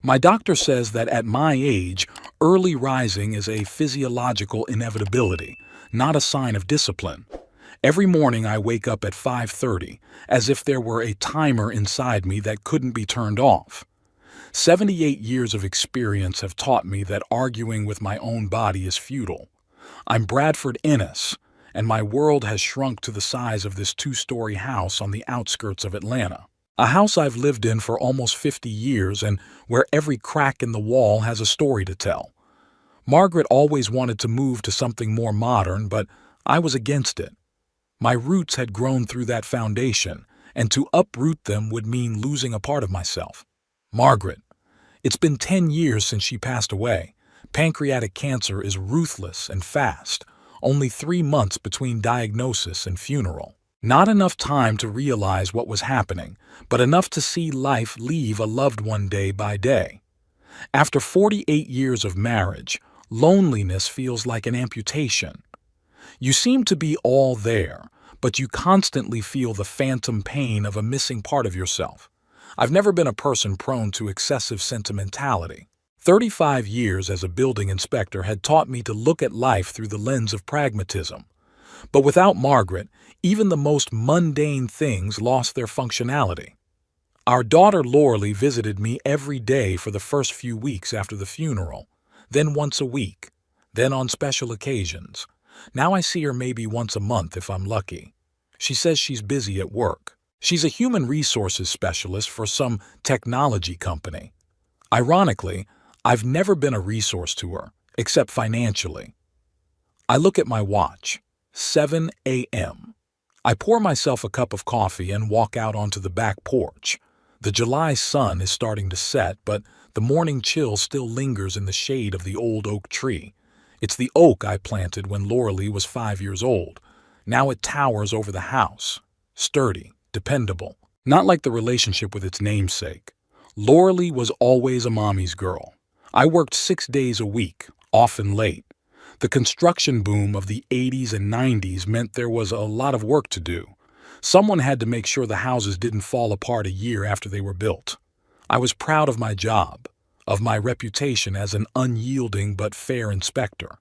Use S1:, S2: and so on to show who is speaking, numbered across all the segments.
S1: My doctor says that at my age, early rising is a physiological inevitability, not a sign of discipline. Every morning I wake up at 5:30, as if there were a timer inside me that couldn't be turned off. 78 years of experience have taught me that arguing with my own body is futile. I'm Bradford Innes, and my world has shrunk to the size of this two-story house on the outskirts of Atlanta. A house I've lived in for almost 50 years and where every crack in the wall has a story to tell. Margaret always wanted to move to something more modern, but I was against it. My roots had grown through that foundation, and to uproot them would mean losing a part of myself. Margaret. It's been 10 years since she passed away. Pancreatic cancer is ruthless and fast, only 3 months between diagnosis and funeral. Not enough time to realize what was happening, but enough to see life leave a loved one day by day. After 48 years of marriage, loneliness feels like an amputation. You seem to be all there, but you constantly feel the phantom pain of a missing part of yourself. I've never been a person prone to excessive sentimentality. 35 years as a building inspector had taught me to look at life through the lens of pragmatism. But without Margaret, even the most mundane things lost their functionality. Our daughter Loralee visited me every day for the first few weeks after the funeral, then once a week, then on special occasions. Now I see her maybe once a month if I'm lucky. She says she's busy at work. She's a human resources specialist for some technology company. Ironically, I've never been a resource to her, except financially. I look at my watch. 7 a.m. I pour myself a cup of coffee and walk out onto the back porch. The July sun is starting to set, but the morning chill still lingers in the shade of the old oak tree. It's the oak I planted when Loralee was 5 years old. Now it towers over the house. Sturdy, dependable, not like the relationship with its namesake. Loralee was always a mommy's girl. I worked 6 days a week, often late. The construction boom of the 80s and 90s meant there was a lot of work to do. Someone had to make sure the houses didn't fall apart a year after they were built. I was proud of my job, of my reputation as an unyielding but fair inspector.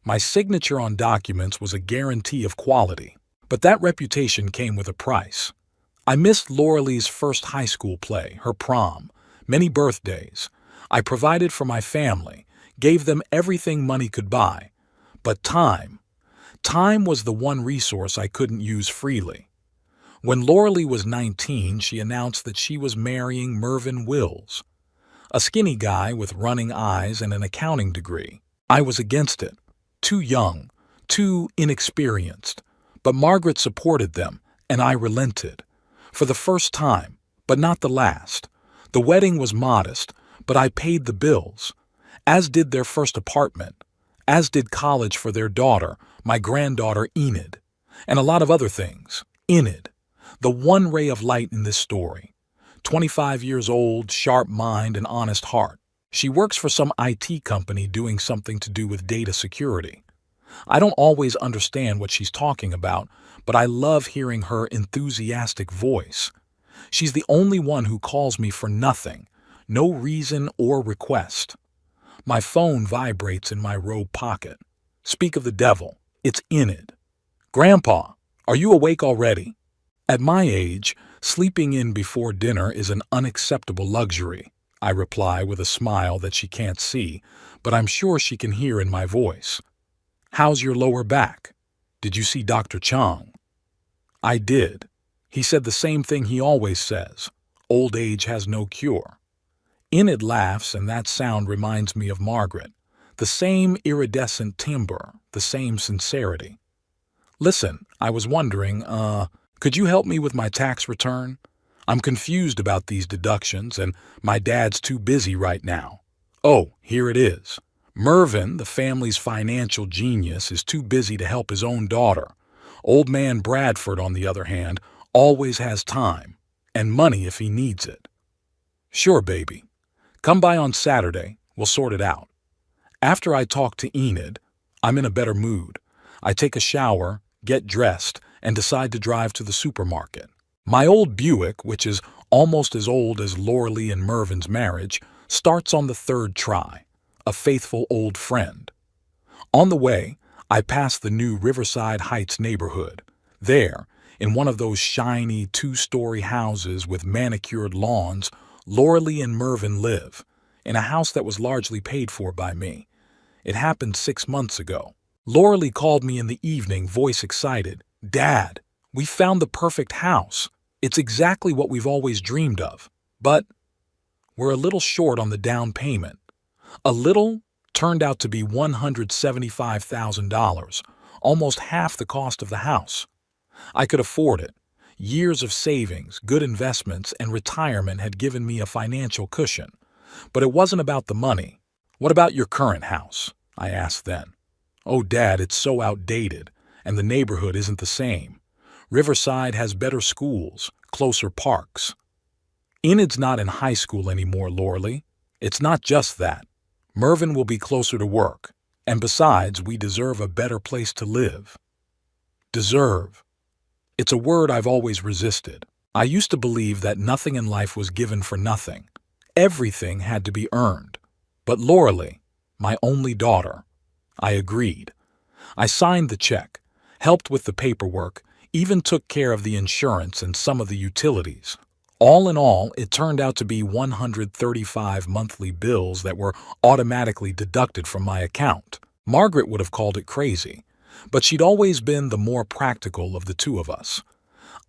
S1: My signature on documents was a guarantee of quality, but that reputation came with a price. I missed Loralee's first high school play, her prom, many birthdays. I provided for my family, gave them everything money could buy. But time was the one resource I couldn't use freely. When Loralee was 19, she announced that she was marrying Mervyn Wills, a skinny guy with running eyes and an accounting degree. I was against it. Too young, too inexperienced. But Margaret supported them, and I relented. For the first time, but not the last. The wedding was modest, but I paid the bills, as did their first apartment, as did college for their daughter, my granddaughter Enid, and a lot of other things. Enid, the one ray of light in this story. 25 years old, sharp mind and honest heart. She works for some IT company doing something to do with data security. I don't always understand what she's talking about, but I love hearing her enthusiastic voice. She's the only one who calls me for nothing, no reason or request. My phone vibrates in my robe pocket. Speak of the devil, it's Enid. Grandpa, are you awake already? At my age, sleeping in before dinner is an unacceptable luxury, I reply with a smile that she can't see, but I'm sure she can hear in my voice. How's your lower back? Did you see Dr. Chang? I did. He said the same thing he always says. Old age has no cure. Enid laughs, and that sound reminds me of Margaret. The same iridescent timbre, the same sincerity. Listen, I was wondering, could you help me with my tax return? I'm confused about these deductions, and my dad's too busy right now. Oh, here it is. Mervyn, the family's financial genius, is too busy to help his own daughter. Old man Bradford, on the other hand, always has time, and money if he needs it. Sure, baby. Come by on Saturday, we'll sort it out. After I talk to Enid, I'm in a better mood. I take a shower, get dressed, and decide to drive to the supermarket. My old Buick, which is almost as old as Loralee and Mervyn's marriage, Starts on the third try. A faithful old friend. On the way, I pass the new Riverside Heights neighborhood. There, in one of those shiny two-story houses with manicured lawns, Loralee and Mervyn live, in a house that was largely paid for by me. It happened 6 months ago. Loralee called me in the evening, voice excited. "Dad, we found the perfect house. It's exactly what we've always dreamed of. But we're a little short on the down payment." A little turned out to be $175,000, almost half the cost of the house. I could afford it. Years of savings, good investments, and retirement had given me a financial cushion. But it wasn't about the money. "What about your current house?" I asked then. "Oh, Dad, it's so outdated, and the neighborhood isn't the same. Riverside has better schools, closer parks." "Enid's not in high school anymore, Loralee. It's not just that. Mervyn will be closer to work, and besides, we deserve a better place to live." Deserve. It's a word I've always resisted. I used to believe that nothing in life was given for nothing. Everything had to be earned. But Loralee, my only daughter, I agreed. I signed the check, helped with the paperwork, even took care of the insurance and some of the utilities. All in all, it turned out to be 135 monthly bills that were automatically deducted from my account. Margaret would have called it crazy, but she'd always been the more practical of the two of us.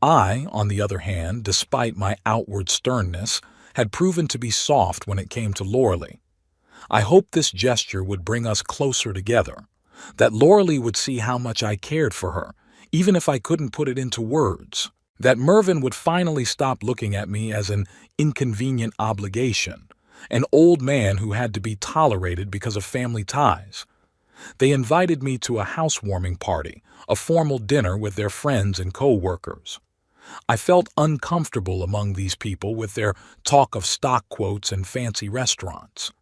S1: I, on the other hand, despite my outward sternness, had proven to be soft when it came to Loralee. I hoped this gesture would bring us closer together, that Loralee would see how much I cared for her, even if I couldn't put it into words, that Mervyn would finally stop looking at me as an inconvenient obligation, an old man who had to be tolerated because of family ties. They invited me to a housewarming party, a formal dinner with their friends and co-workers. I felt uncomfortable among these people with their talk of stock quotes and fancy restaurants.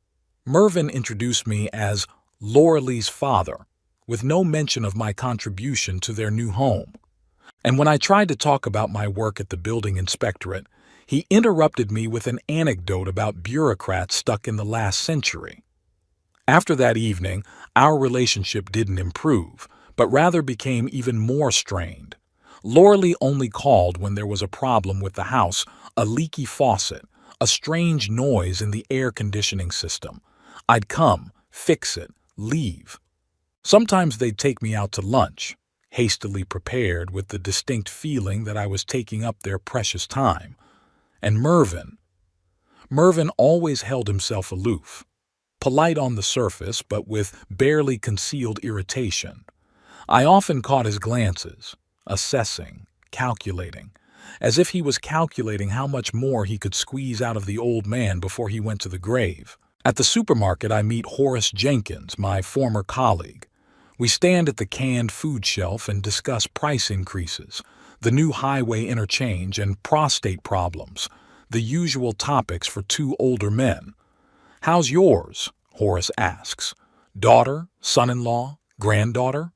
S1: Mervyn introduced me as Loralee's father, with no mention of my contribution to their new home. And when I tried to talk about my work at the building inspectorate, he interrupted me with an anecdote about bureaucrats stuck in the last century. After that evening, our relationship didn't improve, but rather became even more strained. Loralee only called when there was a problem with the house, a leaky faucet, a strange noise in the air conditioning system. I'd come, fix it, leave. Sometimes they'd take me out to lunch, hastily prepared with the distinct feeling that I was taking up their precious time. And Mervyn always held himself aloof, polite on the surface but with barely concealed irritation. I often caught his glances, assessing, calculating, as if he was calculating how much more he could squeeze out of the old man before he went to the grave. At the supermarket, I meet Horace Jenkins, my former colleague. We stand at the canned food shelf and discuss price increases, the new highway interchange, and prostate problems, the usual topics for two older men. "How's yours?" Horace asks. "Daughter, son-in-law, granddaughter?"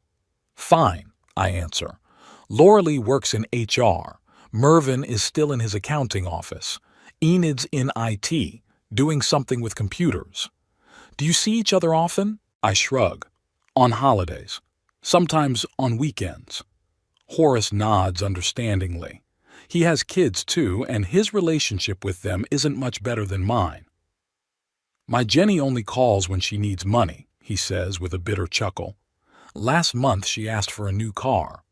S1: "Fine," I answer. Loralee works in HR. Mervyn is still in his accounting office. Enid's in IT, doing something with computers. "Do you see each other often?" I shrug. "On holidays. Sometimes on weekends." Horace nods understandingly. He has kids too, and his relationship with them isn't much better than mine. "My Jenny only calls when she needs money," he says with a bitter chuckle. "Last month she asked for a new car.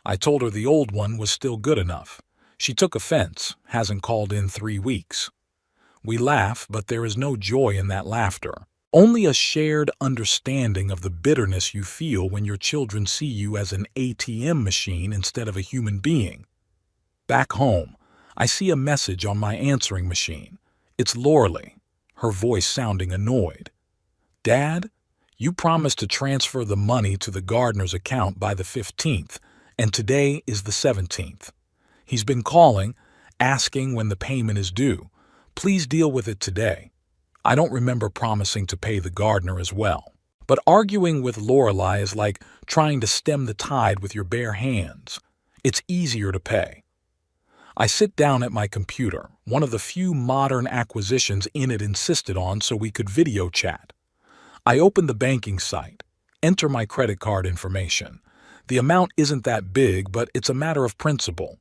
S1: I told her the old one was still good enough. She took offense, hasn't called in 3 weeks. We laugh, but there is no joy in that laughter. Only a shared understanding of the bitterness you feel when your children see you as an ATM machine instead of a human being. Back home, I see a message on my answering machine. It's Loralee, her voice sounding annoyed. "Dad, you promised to transfer the money to the gardener's account by the 15th, and today is the 17th. He's been calling, asking when the payment is due. Please deal with it today. I don't remember promising to pay the gardener as well." But arguing with Lorelei is like trying to stem the tide with your bare hands. It's easier to pay. I sit down at my computer, one of the few modern acquisitions Enid insisted on so we could video chat. I open the banking site, enter my credit card information. The amount isn't that big, but it's a matter of principle.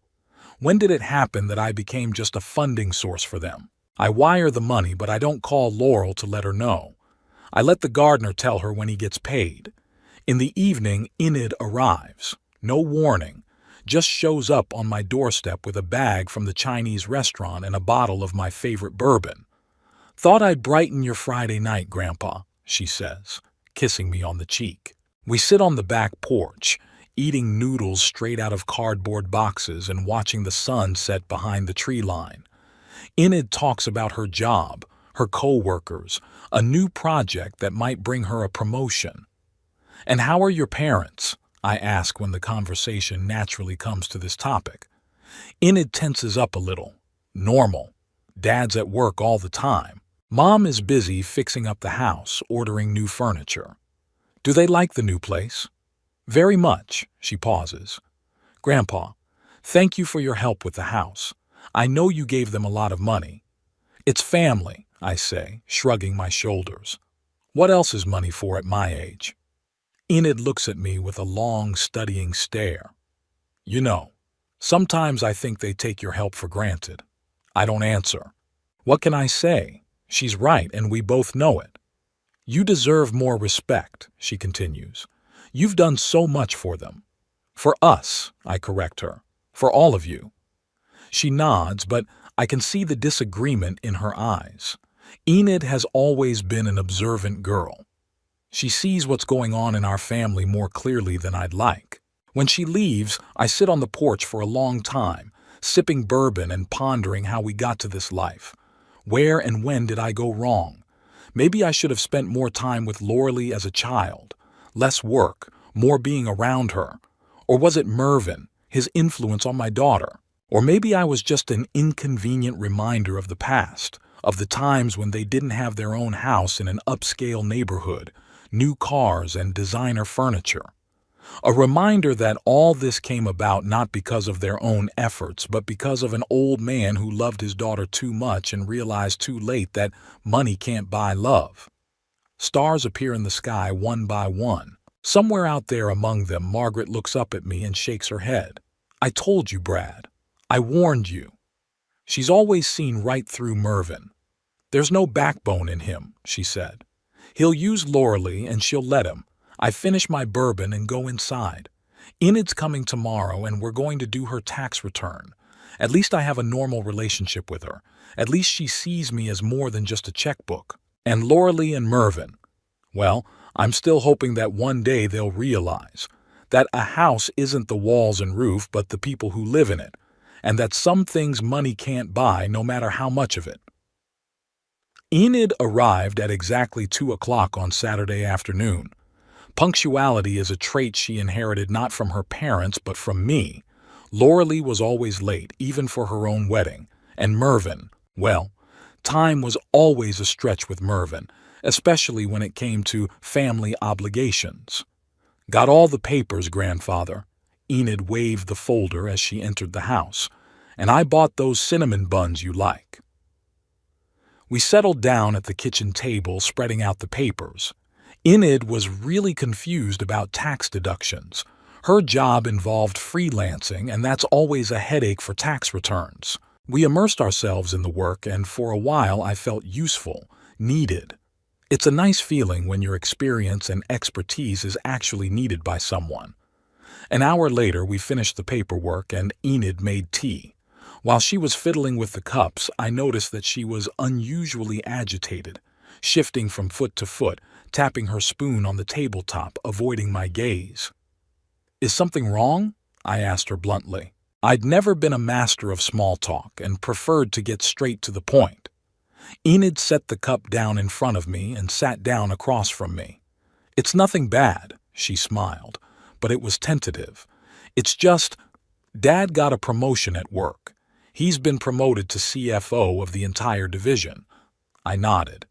S1: When did it happen that I became just a funding source for them? I wire the money, but I don't call Laurel to let her know. I let the gardener tell her when he gets paid. In the evening, Enid arrives. No warning. Just shows up on my doorstep with a bag from the Chinese restaurant and a bottle of my favorite bourbon. "Thought I'd brighten your Friday night, Grandpa," she says, kissing me on the cheek. We sit on the back porch, eating noodles straight out of cardboard boxes and watching the sun set behind the tree line. Enid talks about her job, her co-workers, a new project that might bring her a promotion. "And how are your parents?" I ask when the conversation naturally comes to this topic. Enid tenses up a little. "Normal. Dad's at work all the time. Mom is busy fixing up the house, ordering new furniture." "Do they like the new place?" "Very much," she pauses. "Grandpa, thank you for your help with the house. I know you gave them a lot of money." "It's family," I say, shrugging my shoulders. "What else is money for at my age?" Enid looks at me with a long, studying stare. "You know, sometimes I think they take your help for granted." I don't answer. What can I say? She's right, and we both know it. "You deserve more respect," she continues. "You've done so much for them." "For us," I correct her. "For all of you." She nods, but I can see the disagreement in her eyes. Enid has always been an observant girl. She sees what's going on in our family more clearly than I'd like. When she leaves, I sit on the porch for a long time, sipping bourbon and pondering how we got to this life. Where and when did I go wrong? Maybe I should have spent more time with Loralee as a child, less work, more being around her. Or was it Mervyn, his influence on my daughter? Or maybe I was just an inconvenient reminder of the past, of the times when they didn't have their own house in an upscale neighborhood, new cars and designer furniture. A reminder that all this came about not because of their own efforts, but because of an old man who loved his daughter too much and realized too late that money can't buy love. Stars appear in the sky one by one. Somewhere out there among them, Margaret looks up at me and shakes her head. "I told you, Brad. I warned you." She's always seen right through Mervyn. "There's no backbone in him," she said. "He'll use Loralee and she'll let him. I finish my bourbon and go inside. Enid's coming tomorrow and we're going to do her tax return. At least I have a normal relationship with her. At least she sees me as more than just a checkbook. And Loralee and Mervyn, well, I'm still hoping that one day they'll realize that a house isn't the walls and roof but the people who live in it, and that some things money can't buy no matter how much of it." Enid arrived at exactly 2 o'clock on Saturday afternoon. Punctuality is a trait she inherited not from her parents but from me. Loralee was always late, even for her own wedding. And Mervyn, well, time was always a stretch with Mervyn, especially when it came to family obligations. "Got all the papers, grandfather." Enid waved the folder as she entered the house. "And I bought those cinnamon buns you like." We settled down at the kitchen table, spreading out the papers. Enid was really confused about tax deductions. Her job involved freelancing, and that's always a headache for tax returns. We immersed ourselves in the work, and for a while I felt useful, needed. It's a nice feeling when your experience and expertise is actually needed by someone. An hour later, we finished the paperwork, and Enid made tea. While she was fiddling with the cups, I noticed that she was unusually agitated, shifting from foot to foot, tapping her spoon on the tabletop, avoiding my gaze. "Is something wrong?" I asked her bluntly. I'd never been a master of small talk and preferred to get straight to the point. Enid set the cup down in front of me and sat down across from me. "It's nothing bad," she smiled, but it was tentative. "It's just, Dad got a promotion at work. He's been promoted to CFO of the entire division." I nodded.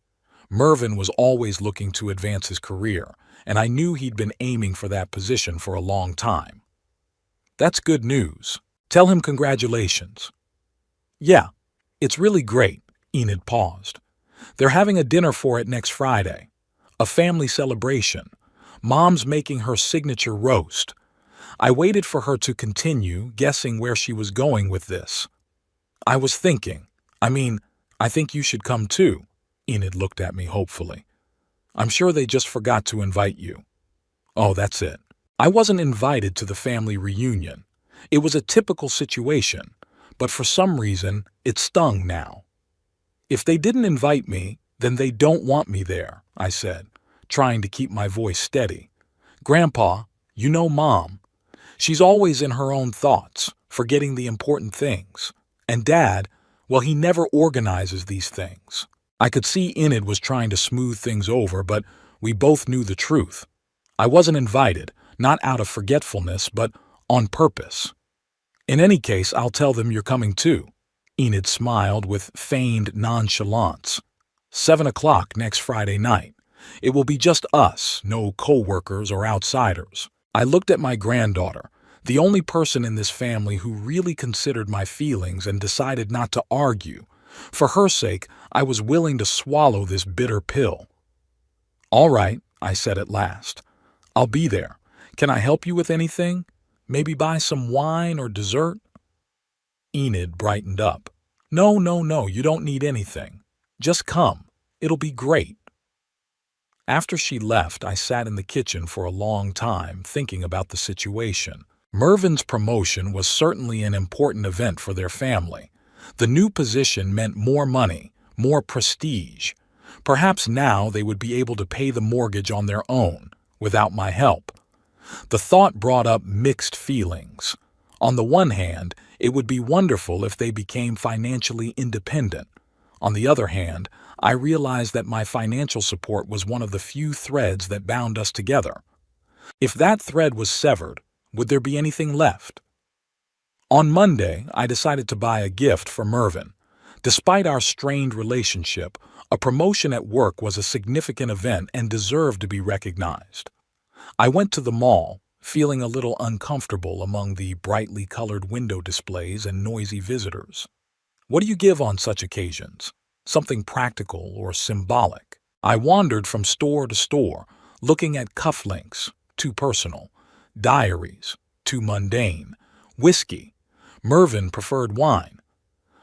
S1: Mervyn was always looking to advance his career, and I knew he'd been aiming for that position for a long time. "That's good news. Tell him congratulations." Yeah, it's really great. Enid paused. They're having a dinner for it next Friday. A family celebration. Mom's making her signature roast. I waited for her to continue, guessing where she was going with this. I was thinking, I mean, I think you should come too. Enid looked at me hopefully. I'm sure they just forgot to invite you. Oh, that's it. I wasn't invited to the family reunion. It was a typical situation, but for some reason, it stung now. If they didn't invite me, then they don't want me there, I said, trying to keep my voice steady. Grandpa, you know Mom. She's always in her own thoughts, forgetting the important things. And Dad, well, he never organizes these things. I could see Enid was trying to smooth things over, but we both knew the truth. I wasn't invited, not out of forgetfulness, but on purpose. In any case, I'll tell them you're coming too. Enid smiled with feigned nonchalance. 7 o'clock next Friday night. It will be just us, no co-workers or outsiders. I looked at my granddaughter, the only person in this family who really considered my feelings and decided not to argue. For her sake, I was willing to swallow this bitter pill. All right, I said at last. I'll be there. Can I help you with anything? Maybe buy some wine or dessert? Enid brightened up. No, you don't need anything. Just come. It'll be great. After she left, I sat in the kitchen for a long time thinking about the situation. Mervin's promotion was certainly an important event for their family. The new position meant more money, more prestige. Perhaps now they would be able to pay the mortgage on their own, without my help. The thought brought up mixed feelings. On the one hand, it would be wonderful if they became financially independent. On the other hand, I realized that my financial support was one of the few threads that bound us together. If that thread was severed, would there be anything left? On Monday, I decided to buy a gift for Mervin. Despite our strained relationship, a promotion at work was a significant event and deserved to be recognized. I went to the mall, feeling a little uncomfortable among the brightly colored window displays and noisy visitors. What do you give on such occasions? Something practical or symbolic. I wandered from store to store, looking at cufflinks, too personal, diaries, too mundane, whiskey. Mervin preferred wine.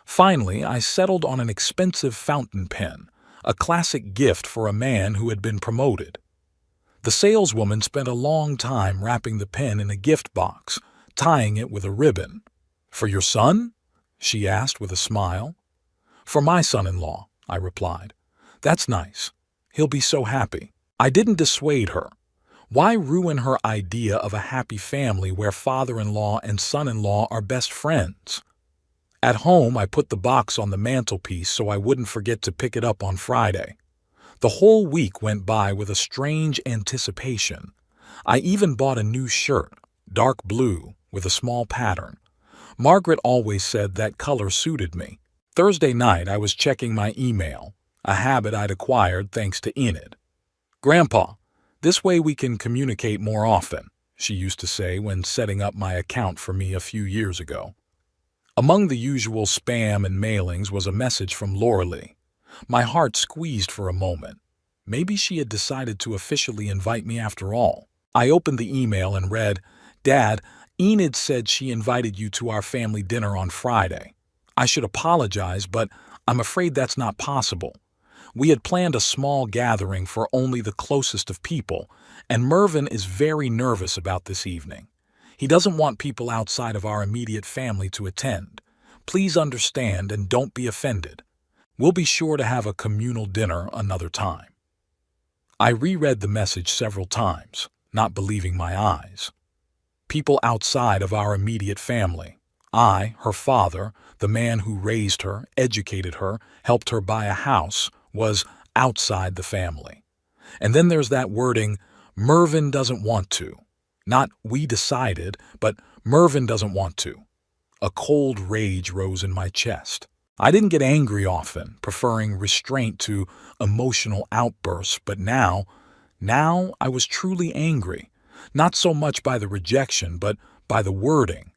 S1: Finally, I settled on an expensive fountain pen, a classic gift for a man who had been promoted. The saleswoman spent a long time wrapping the pen in a gift box, tying it with a ribbon. "For your son?" she asked with a smile. "For my son-in-law," I replied. "That's nice. He'll be so happy." I didn't dissuade her. Why ruin her idea of a happy family where father-in-law and son-in-law are best friends? At home, I put the box on the mantelpiece so I wouldn't forget to pick it up on Friday. The whole week went by with a strange anticipation. I even bought a new shirt, dark blue, with a small pattern. Margaret always said that color suited me. Thursday night, I was checking my email, a habit I'd acquired thanks to Enid. "Grandpa, this way we can communicate more often," she used to say when setting up my account for me a few years ago. Among the usual spam and mailings was a message from Lauralee. My heart squeezed for a moment. Maybe she had decided to officially invite me after all. I opened the email and read, "Dad, Enid said she invited you to our family dinner on Friday. I should apologize, but I'm afraid that's not possible. We had planned a small gathering for only the closest of people, and Mervin is very nervous about this evening. He doesn't want people outside of our immediate family to attend. Please understand and don't be offended. We'll be sure to have a communal dinner another time." I reread the message several times, not believing my eyes. People outside of our immediate family. I, her father, the man who raised her, educated her, helped her buy a house, was outside the family. And then there's that wording, "Mervin doesn't want to." Not "we decided," but "Mervin doesn't want to." A cold rage rose in my chest. I didn't get angry often, preferring restraint to emotional outbursts, but now I was truly angry, not so much by the rejection, but by the wording.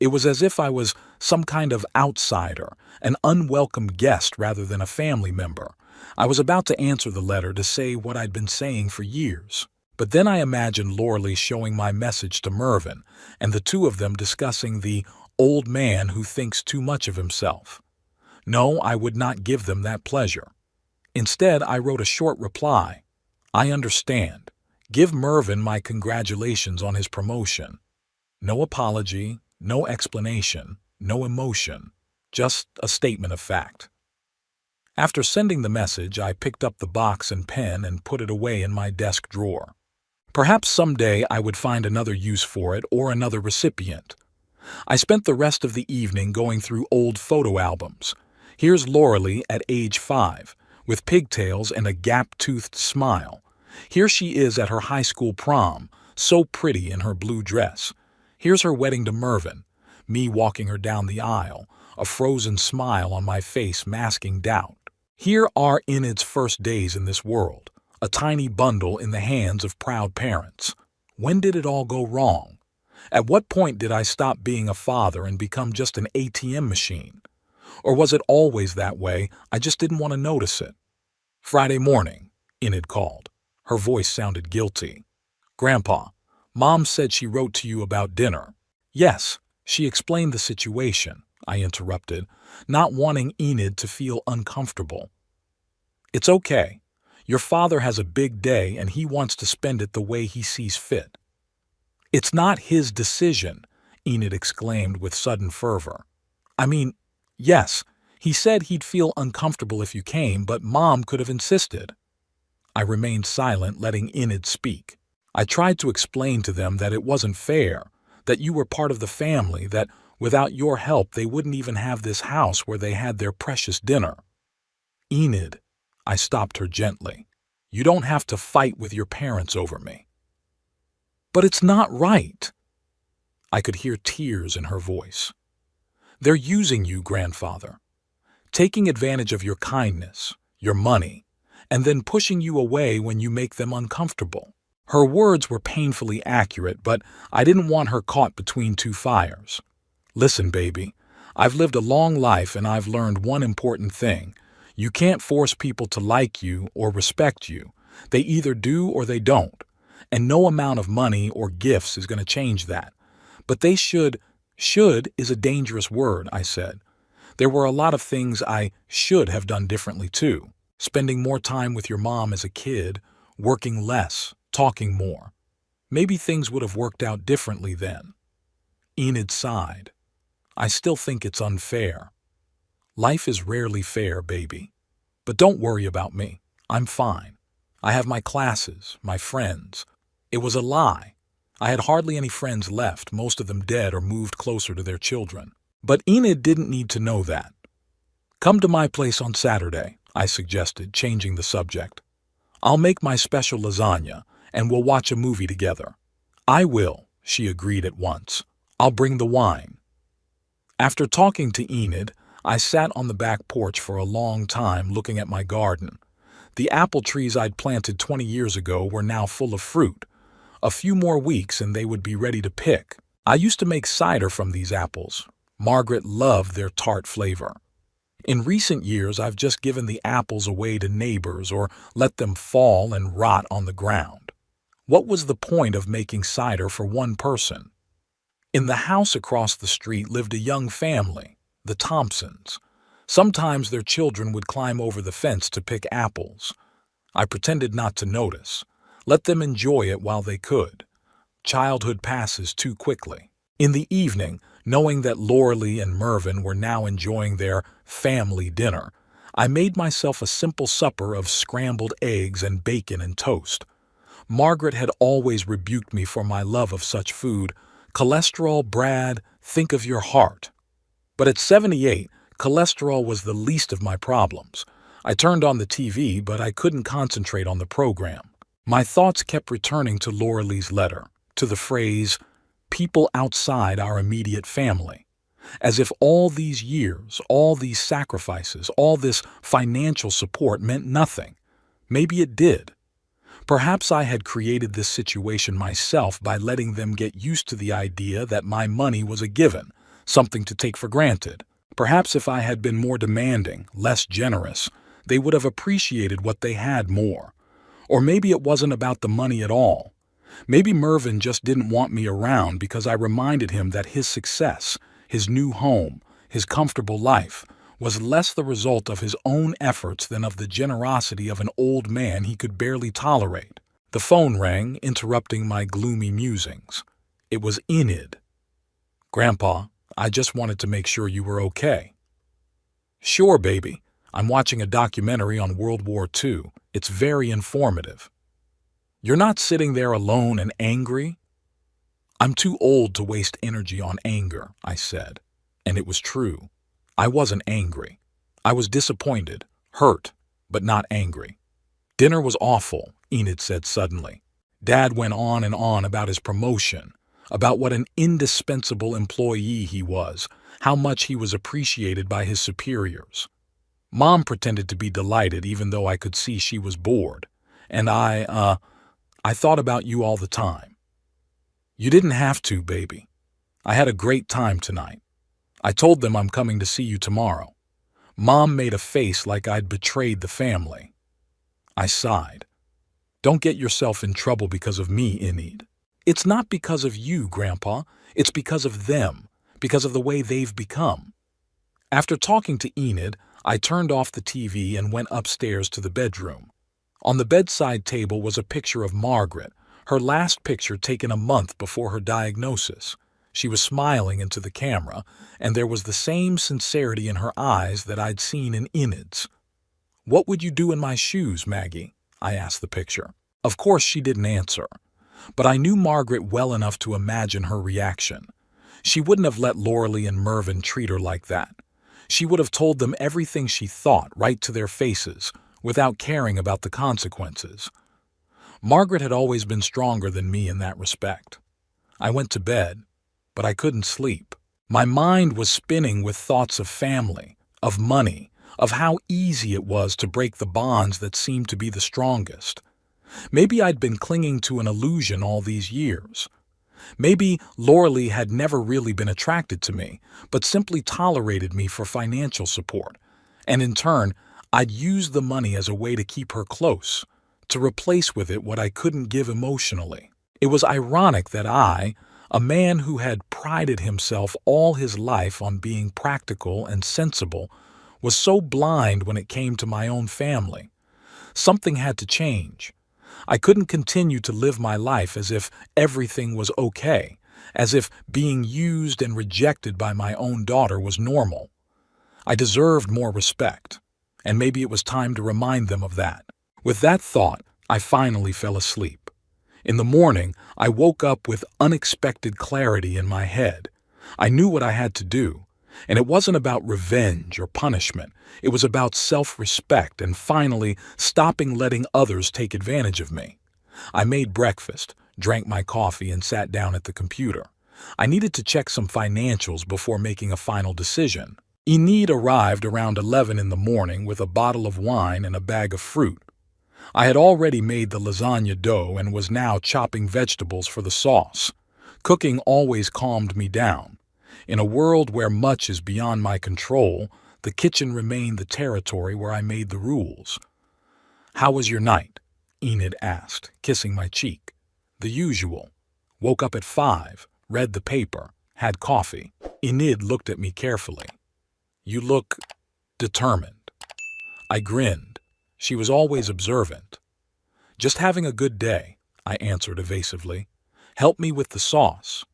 S1: It was as if I was some kind of outsider, an unwelcome guest rather than a family member. I was about to answer the letter to say what I'd been saying for years. But then I imagined Loralee showing my message to Mervyn, and the two of them discussing the old man who thinks too much of himself. No, I would not give them that pleasure. Instead, I wrote a short reply. I understand. Give Mervyn my congratulations on his promotion. No apology, no explanation, no emotion, just a statement of fact. After sending the message, I picked up the box and pen and put it away in my desk drawer. Perhaps someday I would find another use for it or another recipient. I spent the rest of the evening going through old photo albums. Here's Loralee at age 5, with pigtails and a gap-toothed smile. Here she is at her high school prom, so pretty in her blue dress. Here's her wedding to Mervyn, me walking her down the aisle, a frozen smile on my face masking doubt. Here are Enid's first days in this world, a tiny bundle in the hands of proud parents. When did it all go wrong? At what point did I stop being a father and become just an ATM machine? Or was it always that way, I just didn't want to notice it? Friday morning, Enid called. Her voice sounded guilty. Grandpa, Mom said she wrote to you about dinner. Yes, she explained the situation, I interrupted, not wanting Enid to feel uncomfortable. It's okay. Your father has a big day and he wants to spend it the way he sees fit. It's not his decision, Enid exclaimed with sudden fervor. I mean, yes, he said he'd feel uncomfortable if you came, but Mom could have insisted. I remained silent, letting Enid speak. I tried to explain to them that it wasn't fair, that you were part of the family, that without your help they wouldn't even have this house where they had their precious dinner. Enid, I stopped her gently. You don't have to fight with your parents over me. But it's not right. I could hear tears in her voice. They're using you, grandfather, taking advantage of your kindness, your money, and then pushing you away when you make them uncomfortable. Her words were painfully accurate, but I didn't want her caught between two fires. Listen, baby, I've lived a long life and I've learned one important thing. You can't force people to like you or respect you. They either do or they don't. And no amount of money or gifts is going to change that. But they should. Should is a dangerous word, I said. There were a lot of things I should have done differently too. Spending more time with your mom as a kid, working less, talking more. Maybe things would have worked out differently then. Enid sighed. I still think it's unfair. Life is rarely fair, baby. But don't worry about me. I'm fine. I have my classes, my friends. It was a lie. I had hardly any friends left, most of them dead or moved closer to their children. But Enid didn't need to know that. Come to my place on Saturday, I suggested, changing the subject. I'll make my special lasagna, and we'll watch a movie together. I will, she agreed at once. I'll bring the wine. After talking to Enid, I sat on the back porch for a long time looking at my garden. The apple trees I'd planted 20 years ago were now full of fruit. A few more weeks and they would be ready to pick. I used to make cider from these apples. Margaret loved their tart flavor. In recent years, I've just given the apples away to neighbors or let them fall and rot on the ground. What was the point of making cider for one person? In the house across the street lived a young family, the Thompsons. Sometimes their children would climb over the fence to pick apples. I pretended not to notice. Let them enjoy it while they could. Childhood passes too quickly. In the evening, knowing that Loralee and Mervyn were now enjoying their family dinner, I made myself a simple supper of scrambled eggs and bacon and toast. Margaret had always rebuked me for my love of such food. Cholesterol, Brad, think of your heart. But at 78, cholesterol was the least of my problems. I turned on the TV, but I couldn't concentrate on the program. My thoughts kept returning to Loralee's letter, to the phrase, people outside our immediate family. As if all these years, all these sacrifices, all this financial support meant nothing. Maybe it did. Perhaps I had created this situation myself by letting them get used to the idea that my money was a given, something to take for granted. Perhaps if I had been more demanding, less generous, they would have appreciated what they had more. Or maybe it wasn't about the money at all. Maybe Mervyn just didn't want me around because I reminded him that his success, his new home, his comfortable life, was less the result of his own efforts than of the generosity of an old man he could barely tolerate. The phone rang, interrupting my gloomy musings. It was Enid. "Grandpa, I just wanted to make sure you were okay." "Sure, baby. I'm watching a documentary on World War II. It's very informative." "You're not sitting there alone and angry?" "I'm too old to waste energy on anger," I said. And it was true. I wasn't angry. I was disappointed, hurt, but not angry. "Dinner was awful," Enid said suddenly. Dad went on and on about his promotion, about what an indispensable employee he was, how much he was appreciated by his superiors. Mom pretended to be delighted even though I could see she was bored. And I thought about you all the time. "You didn't have to, baby. I had a great time tonight. I told them I'm coming to see you tomorrow." Mom made a face like I'd betrayed the family. I sighed. "Don't get yourself in trouble because of me, Enid. It's not because of you, Grandpa. It's because of them, because of the way they've become." After talking to Enid, I turned off the TV and went upstairs to the bedroom. On the bedside table was a picture of Margaret, her last picture taken a month before her diagnosis. She was smiling into the camera, and there was the same sincerity in her eyes that I'd seen in Enid's. "What would you do in my shoes, Maggie?" I asked the picture. Of course she didn't answer, but I knew Margaret well enough to imagine her reaction. She wouldn't have let Loralee and Mervyn treat her like that. She would have told them everything she thought right to their faces, without caring about the consequences. Margaret had always been stronger than me in that respect. I went to bed, but I couldn't sleep. My mind was spinning with thoughts of family, of money, of how easy it was to break the bonds that seemed to be the strongest. Maybe I'd been clinging to an illusion all these years. Maybe Loralee had never really been attracted to me, but simply tolerated me for financial support. And in turn, I'd used the money as a way to keep her close, to replace with it what I couldn't give emotionally. It was ironic that I, a man who had prided himself all his life on being practical and sensible, was so blind when it came to my own family. Something had to change. I couldn't continue to live my life as if everything was okay, as if being used and rejected by my own daughter was normal. I deserved more respect, and maybe it was time to remind them of that. With that thought, I finally fell asleep. In the morning, I woke up with unexpected clarity in my head. I knew what I had to do, and it wasn't about revenge or punishment. It was about self-respect and finally stopping letting others take advantage of me. I made breakfast, drank my coffee, and sat down at the computer. I needed to check some financials before making a final decision. Enid arrived around 11 in the morning with a bottle of wine and a bag of fruit. I had already made the lasagna dough and was now chopping vegetables for the sauce. Cooking always calmed me down. In a world where much is beyond my control, the kitchen remained the territory where I made the rules. "How was your night?" Enid asked, kissing my cheek. "The usual. Woke up at 5, read the paper, had coffee." Enid looked at me carefully. "You look determined." I grinned. She was always observant. "Just having a good day," I answered evasively. "Help me with the sauce."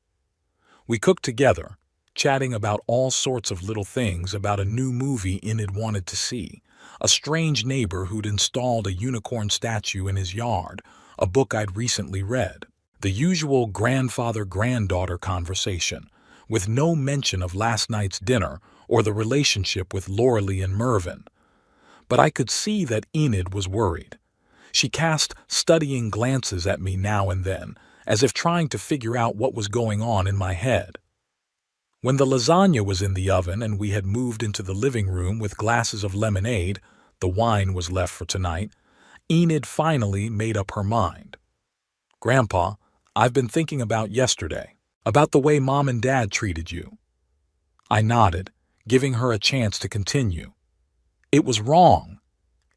S1: We cooked together, chatting about all sorts of little things, about a new movie Enid wanted to see, a strange neighbor who'd installed a unicorn statue in his yard, a book I'd recently read. The usual grandfather-granddaughter conversation, with no mention of last night's dinner or the relationship with Loralee and Mervyn. But I could see that Enid was worried. She cast studying glances at me now and then, as if trying to figure out what was going on in my head. When the lasagna was in the oven and we had moved into the living room with glasses of lemonade, the wine was left for tonight, Enid finally made up her mind. "Grandpa, I've been thinking about yesterday, about the way Mom and Dad treated you." I nodded, giving her a chance to continue. It was wrong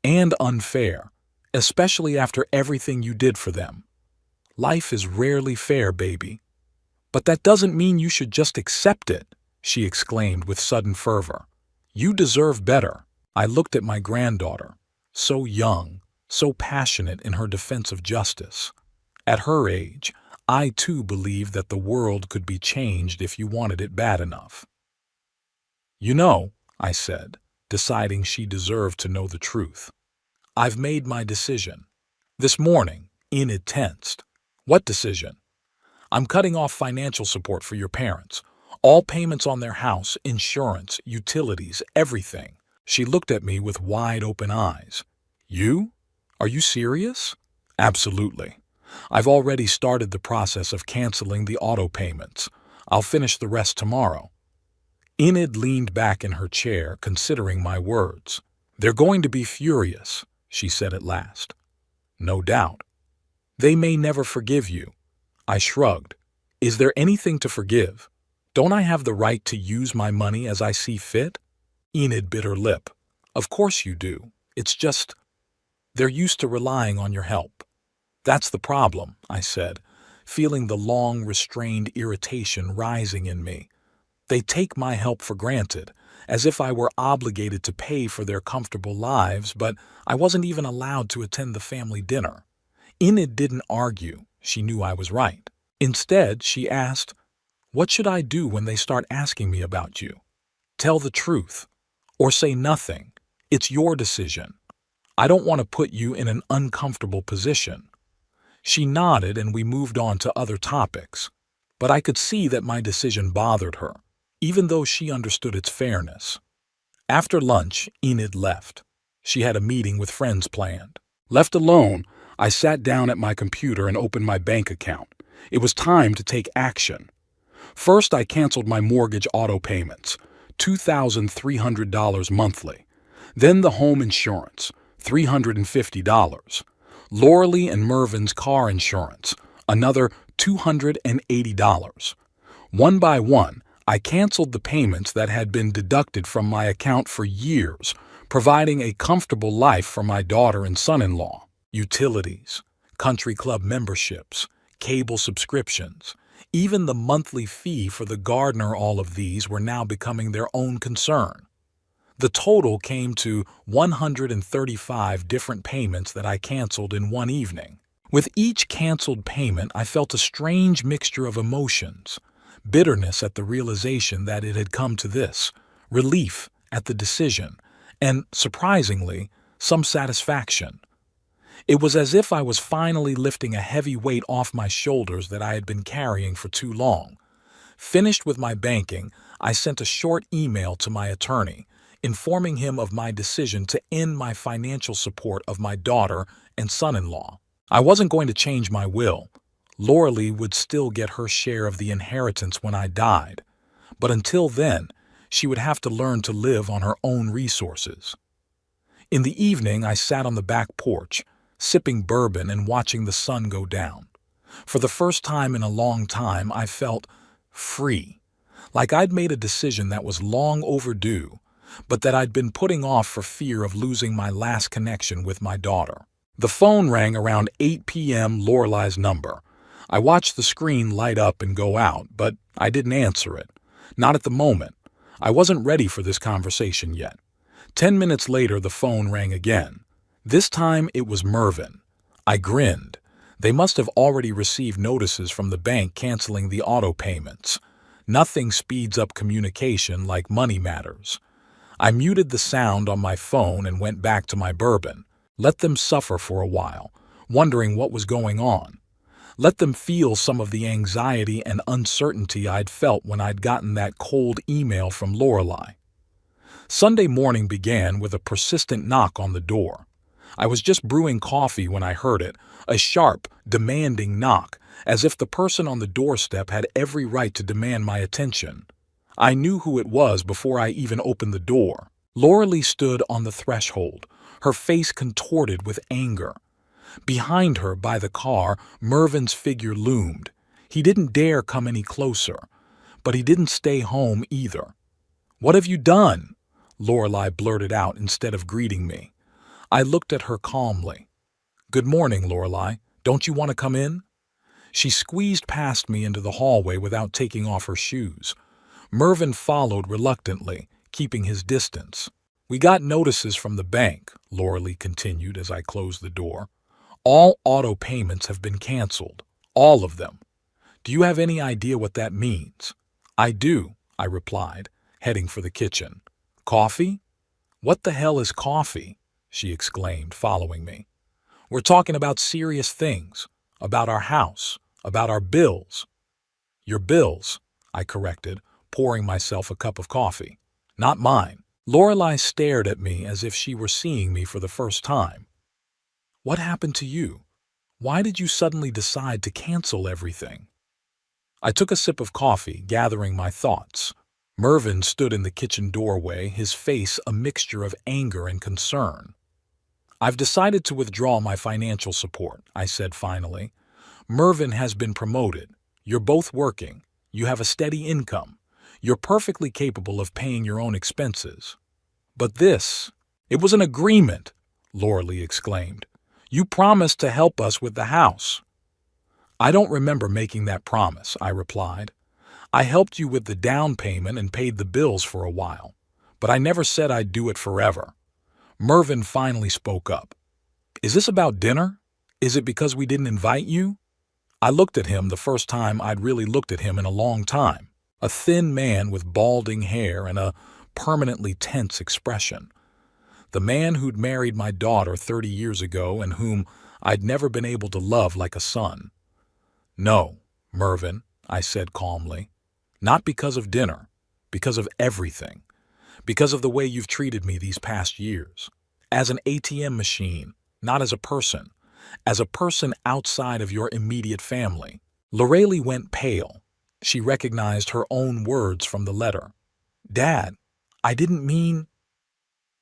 S1: and unfair, especially after everything you did for them. Life is rarely fair, baby. But that doesn't mean you should just accept it, she exclaimed with sudden fervor. You deserve better. I looked at my granddaughter, so young, so passionate in her defense of justice. At her age, I too believed that the world could be changed if you wanted it bad enough. You know, I said, deciding she deserved to know the truth. I've made my decision. This morning, Enid tensed. What decision? I'm cutting off financial support for your parents. All payments on their house, insurance, utilities, everything. She looked at me with wide-open eyes. You? Are you serious? Absolutely. I've already started the process of canceling the auto payments. I'll finish the rest tomorrow. Enid leaned back in her chair, considering my words. They're going to be furious, she said at last. No doubt. They may never forgive you. I shrugged. Is there anything to forgive? Don't I have the right to use my money as I see fit? Enid bit her lip. Of course you do. It's just, they're used to relying on your help. That's the problem, I said, feeling the long, restrained irritation rising in me. They take my help for granted, as if I were obligated to pay for their comfortable lives, but I wasn't even allowed to attend the family dinner. Enid didn't argue. She knew I was right. Instead, she asked, what should I do when they start asking me about you? Tell the truth, or say nothing. It's your decision. I don't want to put you in an uncomfortable position. She nodded and we moved on to other topics, but I could see that my decision bothered her, even though she understood its fairness. After lunch, Enid left. She had a meeting with friends planned. Left alone, I sat down at my computer and opened my bank account. It was time to take action. First, I canceled my mortgage auto payments, $2,300 monthly. Then the home insurance, $350. Loralee and Mervin's car insurance, another $280. One by one, I canceled the payments that had been deducted from my account for years, providing a comfortable life for my daughter and son-in-law. Utilities, country club memberships, cable subscriptions, even the monthly fee for the gardener, all of these were now becoming their own concern. The total came to 135 different payments that I canceled in one evening. With each canceled payment, I felt a strange mixture of emotions. Bitterness at the realization that it had come to this, relief at the decision, and, surprisingly, some satisfaction. It was as if I was finally lifting a heavy weight off my shoulders that I had been carrying for too long. Finished with my banking, I sent a short email to my attorney, informing him of my decision to end my financial support of my daughter and son-in-law. I wasn't going to change my will. Loralee would still get her share of the inheritance when I died, but until then, she would have to learn to live on her own resources. In the evening, I sat on the back porch, sipping bourbon and watching the sun go down. For the first time in a long time, I felt free, like I'd made a decision that was long overdue, but that I'd been putting off for fear of losing my last connection with my daughter. The phone rang around 8 p.m. Loralee's number. I watched the screen light up and go out, but I didn't answer it. Not at the moment. I wasn't ready for this conversation yet. 10 minutes later, the phone rang again. This time, it was Mervin. I grinned. They must have already received notices from the bank canceling the auto payments. Nothing speeds up communication like money matters. I muted the sound on my phone and went back to my bourbon. Let them suffer for a while, wondering what was going on. Let them feel some of the anxiety and uncertainty I'd felt when I'd gotten that cold email from Loralee. Sunday morning began with a persistent knock on the door. I was just brewing coffee when I heard it, a sharp, demanding knock, as if the person on the doorstep had every right to demand my attention. I knew who it was before I even opened the door. Loralee stood on the threshold, her face contorted with anger. Behind her, by the car, Mervin's figure loomed. He didn't dare come any closer, but he didn't stay home either. "What have you done?" Lorelei blurted out instead of greeting me. I looked at her calmly. "Good morning, Lorelei. Don't you want to come in?" She squeezed past me into the hallway without taking off her shoes. Mervyn followed reluctantly, keeping his distance. "We got notices from the bank," Lorelei continued as I closed the door. "All auto payments have been canceled. All of them. Do you have any idea what that means?" "I do," I replied, heading for the kitchen. "Coffee?" "What the hell is coffee?" she exclaimed, following me. "We're talking about serious things. About our house. About our bills." "Your bills," I corrected, pouring myself a cup of coffee. "Not mine." Lorelei stared at me as if she were seeing me for the first time. "What happened to you? Why did you suddenly decide to cancel everything?" I took a sip of coffee, gathering my thoughts. Mervyn stood in the kitchen doorway, his face a mixture of anger and concern. "I've decided to withdraw my financial support," I said finally. "Mervyn has been promoted. You're both working. You have a steady income. You're perfectly capable of paying your own expenses. But this, it was an agreement," Lorelei exclaimed. "You promised to help us with the house." "I don't remember making that promise," I replied. "I helped you with the down payment and paid the bills for a while, but I never said I'd do it forever." Mervyn finally spoke up. "Is this about dinner? Is it because we didn't invite you?" I looked at him the first time I'd really looked at him in a long time. A thin man with balding hair and a permanently tense expression. The man who'd married my daughter 30 years ago and whom I'd never been able to love like a son. "No, Mervyn," I said calmly. "Not because of dinner. Because of everything. Because of the way you've treated me these past years. As an ATM machine, not as a person. As a person outside of your immediate family." Lorelei went pale. She recognized her own words from the letter. "Dad, I didn't mean—"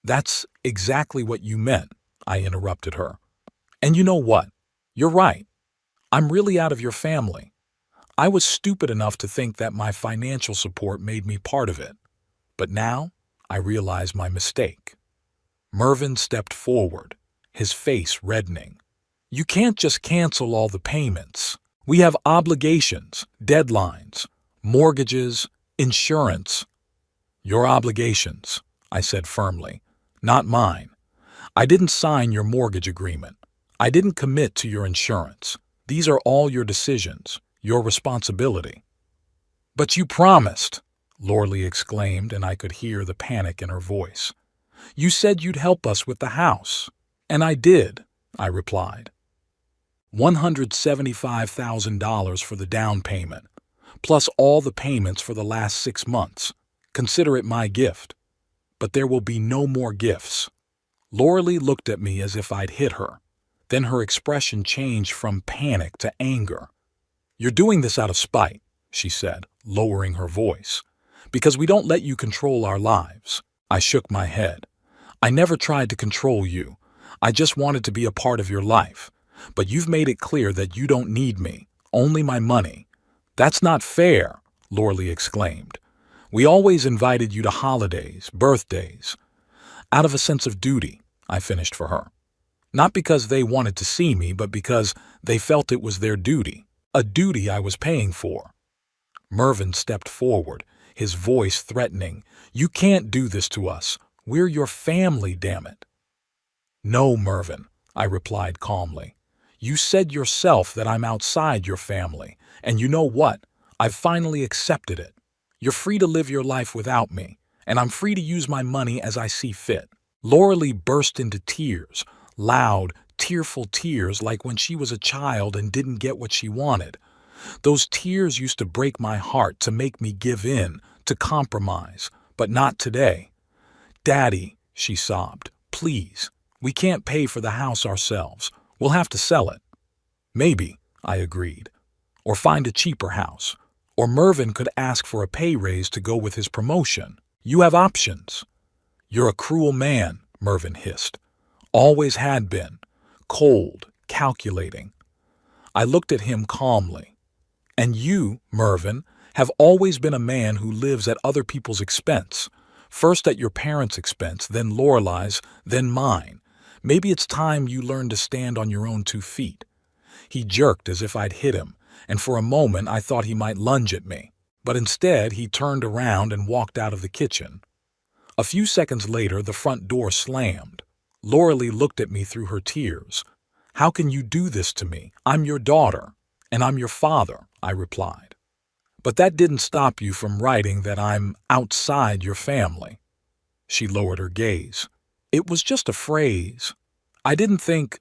S1: "That's exactly what you meant," I interrupted her. "And you know what? You're right. I'm really out of your family. I was stupid enough to think that my financial support made me part of it. But now, I realize my mistake." Mervyn stepped forward, his face reddening. "You can't just cancel all the payments. We have obligations, deadlines, mortgages, insurance." "Your obligations," I said firmly, "not mine. I didn't sign your mortgage agreement. I didn't commit to your insurance. These are all your decisions, your responsibility." "But you promised," Lorelei exclaimed, and I could hear the panic in her voice. "You said you'd help us with the house." "And I did," I replied. $175,000 for the down payment, plus all the payments for the last 6 months. Consider it my gift. But there will be no more gifts." Lorelei looked at me as if I'd hit her. Then her expression changed from panic to anger. "You're doing this out of spite," she said, lowering her voice, "because we don't let you control our lives." I shook my head. "I never tried to control you. I just wanted to be a part of your life. But you've made it clear that you don't need me, only my money." "That's not fair," Lorelei exclaimed. "We always invited you to holidays, birthdays." "Out of a sense of duty," I finished for her. "Not because they wanted to see me, but because they felt it was their duty, a duty I was paying for." Mervyn stepped forward, his voice threatening. "You can't do this to us. We're your family, damn it." "No, Mervyn," I replied calmly. "You said yourself that I'm outside your family, and you know what? I've finally accepted it. You're free to live your life without me, and I'm free to use my money as I see fit." Lorelei burst into tears, loud, tearful tears like when she was a child and didn't get what she wanted. Those tears used to break my heart, to make me give in, to compromise, but not today. "Daddy," she sobbed, "please, we can't pay for the house ourselves. We'll have to sell it." "Maybe," I agreed. "Or find a cheaper house. Or Mervyn could ask for a pay raise to go with his promotion. You have options." "You're a cruel man," Mervyn hissed. "Always had been. Cold, calculating." I looked at him calmly. "And you, Mervyn, have always been a man who lives at other people's expense. First at your parents' expense, then Lorelai's, then mine. Maybe it's time you learned to stand on your own 2 feet. He jerked as if I'd hit him, and for a moment I thought he might lunge at me. But instead, he turned around and walked out of the kitchen. A few seconds later, the front door slammed. Loralee looked at me through her tears. "How can you do this to me? I'm your daughter, and I'm your father," I replied. "But that didn't stop you from writing that I'm outside your family." She lowered her gaze. "It was just a phrase. I didn't think—"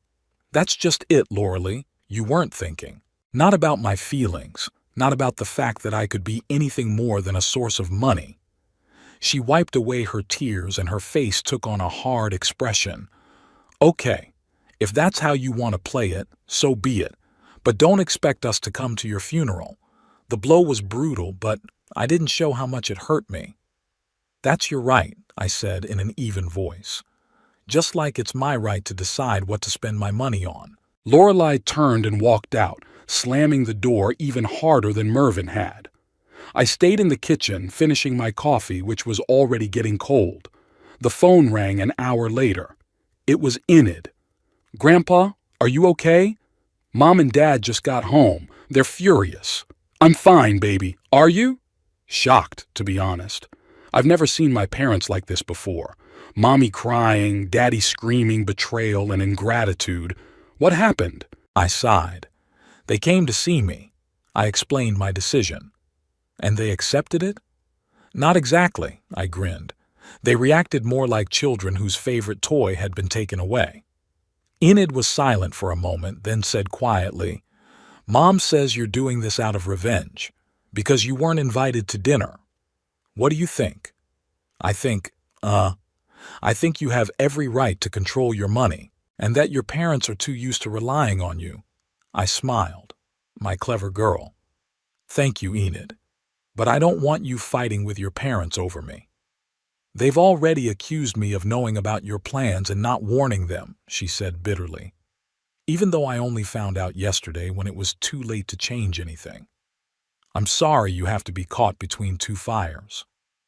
S1: "That's just it, Loralee. You weren't thinking. Not about my feelings, not about the fact that I could be anything more than a source of money." She wiped away her tears and her face took on a hard expression. "Okay, if that's how you want to play it, so be it. But don't expect us to come to your funeral. The blow was brutal, but I didn't show how much it hurt me." "That's your right," I said in an even voice. "Just like it's my right to decide what to spend my money on." Lorelai turned and walked out, slamming the door even harder than Mervyn had. I stayed in the kitchen, finishing my coffee, which was already getting cold. The phone rang an hour later. It was Enid. "Grandpa, are you okay? Mom and Dad just got home. They're furious." "I'm fine, baby. Are you?" Shocked, to be honest. I've never seen my parents like this before. Mommy crying, Daddy screaming betrayal and ingratitude. "What happened?" I sighed. "They came to see me." I explained my decision. "And they accepted it?" "Not exactly," I grinned. "They reacted more like children whose favorite toy had been taken away." Enid was silent for a moment, then said quietly, "Mom says you're doing this out of revenge, because you weren't invited to dinner. What do you think?" I think you have every right to control your money, and that your parents are too used to relying on you." I smiled. My clever girl. "Thank you, Enid. But I don't want you fighting with your parents over me." "They've already accused me of knowing about your plans and not warning them," she said bitterly. "Even though I only found out yesterday when it was too late to change anything. I'm sorry you have to be caught between two fires.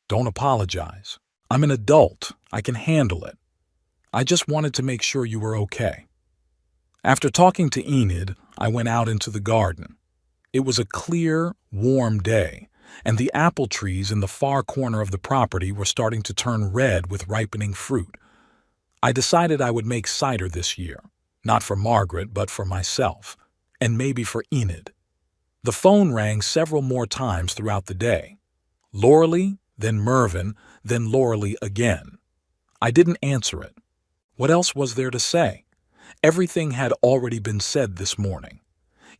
S1: Don't apologize. I'm an adult. I can handle it. I just wanted to make sure you were okay." After talking to Enid, I went out into the garden. It was a clear, warm day, and the apple trees in the far corner of the property were starting to turn red with ripening fruit. I decided I would make cider this year, not for Margaret, but for myself, and maybe for Enid. The phone rang several more times throughout the day. Loralee, then Mervyn, then Loralee again. I didn't answer it. What else was there to say? Everything had already been said this morning.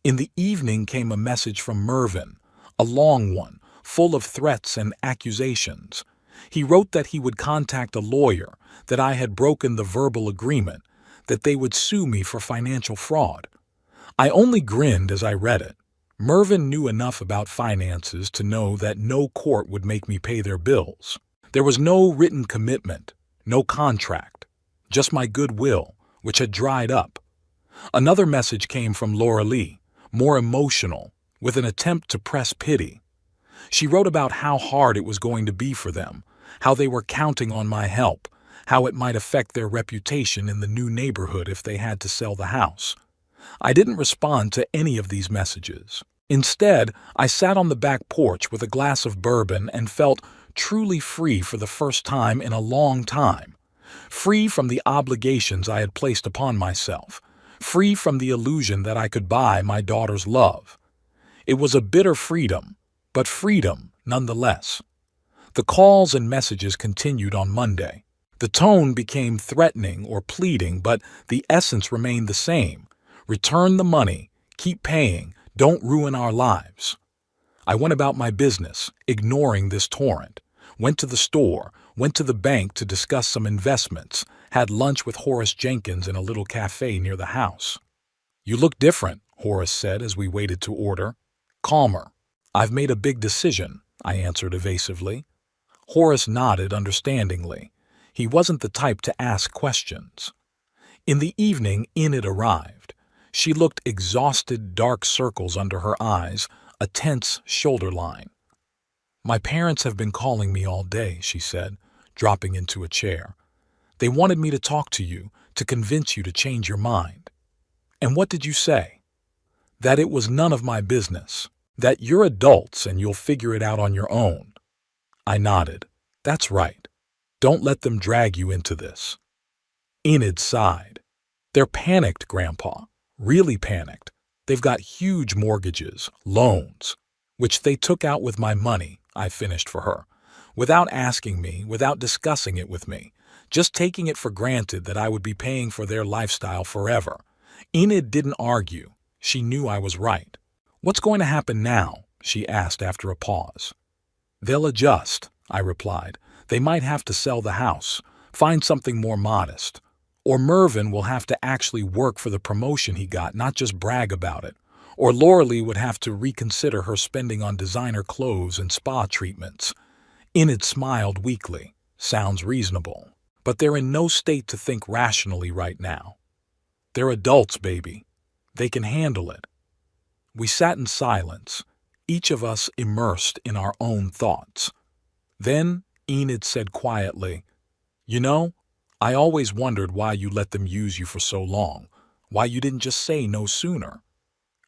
S1: In the evening came a message from Mervyn, a long one, full of threats and accusations. He wrote that he would contact a lawyer, that I had broken the verbal agreement, that they would sue me for financial fraud. I only grinned as I read it. Mervyn knew enough about finances to know that no court would make me pay their bills. There was no written commitment, no contract, just my goodwill, which had dried up. Another message came from Loralee, more emotional, with an attempt to press pity. She wrote about how hard it was going to be for them, how they were counting on my help, how it might affect their reputation in the new neighborhood if they had to sell the house. I didn't respond to any of these messages. Instead, I sat on the back porch with a glass of bourbon and felt truly free for the first time in a long time. Free from the obligations I had placed upon myself. Free from the illusion that I could buy my daughter's love. It was a bitter freedom, but freedom nonetheless. The calls and messages continued on Monday. The tone became threatening or pleading, but the essence remained the same. Return the money, keep paying, don't ruin our lives. I went about my business, ignoring this torrent. Went to the store, went to the bank to discuss some investments, had lunch with Horace Jenkins in a little cafe near the house. "You look different," Horace said as we waited to order. "Calmer." "I've made a big decision," I answered evasively. Horace nodded understandingly. He wasn't the type to ask questions. In the evening, Enid arrived. She looked exhausted, dark circles under her eyes, a tense shoulder line. "My parents have been calling me all day," she said, dropping into a chair. "They wanted me to talk to you, to convince you to change your mind." "And what did you say?" "That it was none of my business. That you're adults and you'll figure it out on your own." I nodded. "That's right. Don't let them drag you into this." Enid sighed. "They're panicked, Grandpa. Really panicked. They've got huge mortgages, loans, which they took out with my money," I finished for her, "without asking me, without discussing it with me, just taking it for granted that I would be paying for their lifestyle forever." Enid didn't argue. She knew I was right. "What's going to happen now?" she asked after a pause. "They'll adjust," I replied. "They might have to sell the house, find something more modest. Or Mervyn will have to actually work for the promotion he got, not just brag about it. Or Loralee would have to reconsider her spending on designer clothes and spa treatments." Enid smiled weakly. "Sounds reasonable. But they're in no state to think rationally right now. They're adults, baby. They can handle it." We sat in silence, each of us immersed in our own thoughts. Then Enid said quietly, "You know, I always wondered why you let them use you for so long, why you didn't just say no sooner."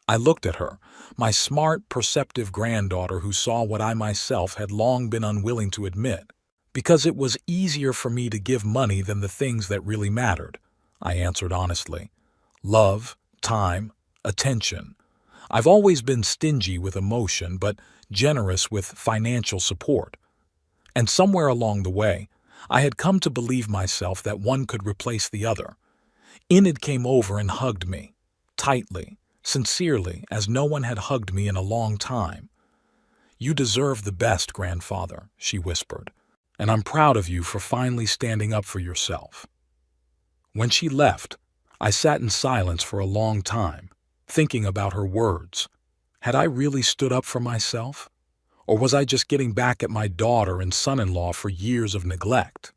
S1: I looked at her, my smart, perceptive granddaughter who saw what I myself had long been unwilling to admit. "Because it was easier for me to give money than the things that really mattered," I answered honestly. "Love, time, attention. I've always been stingy with emotion, but generous with financial support. And somewhere along the way, I had come to believe myself that one could replace the other." Enid came over and hugged me, tightly, sincerely, as no one had hugged me in a long time. "You deserve the best, grandfather," she whispered, "and I'm proud of you for finally standing up for yourself." When she left, I sat in silence for a long time, thinking about her words. Had I really stood up for myself? Or was I just getting back at my daughter and son-in-law for years of neglect?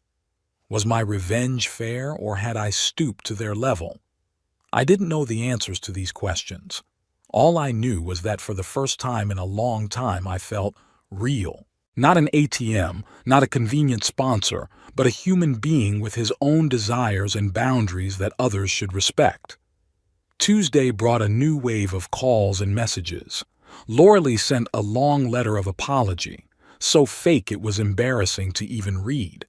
S1: Was my revenge fair, or had I stooped to their level? I didn't know the answers to these questions. All I knew was that for the first time in a long time I felt real. Not an ATM, not a convenient sponsor, but a human being with his own desires and boundaries that others should respect. Tuesday brought a new wave of calls and messages. Loralee sent a long letter of apology, so fake it was embarrassing to even read.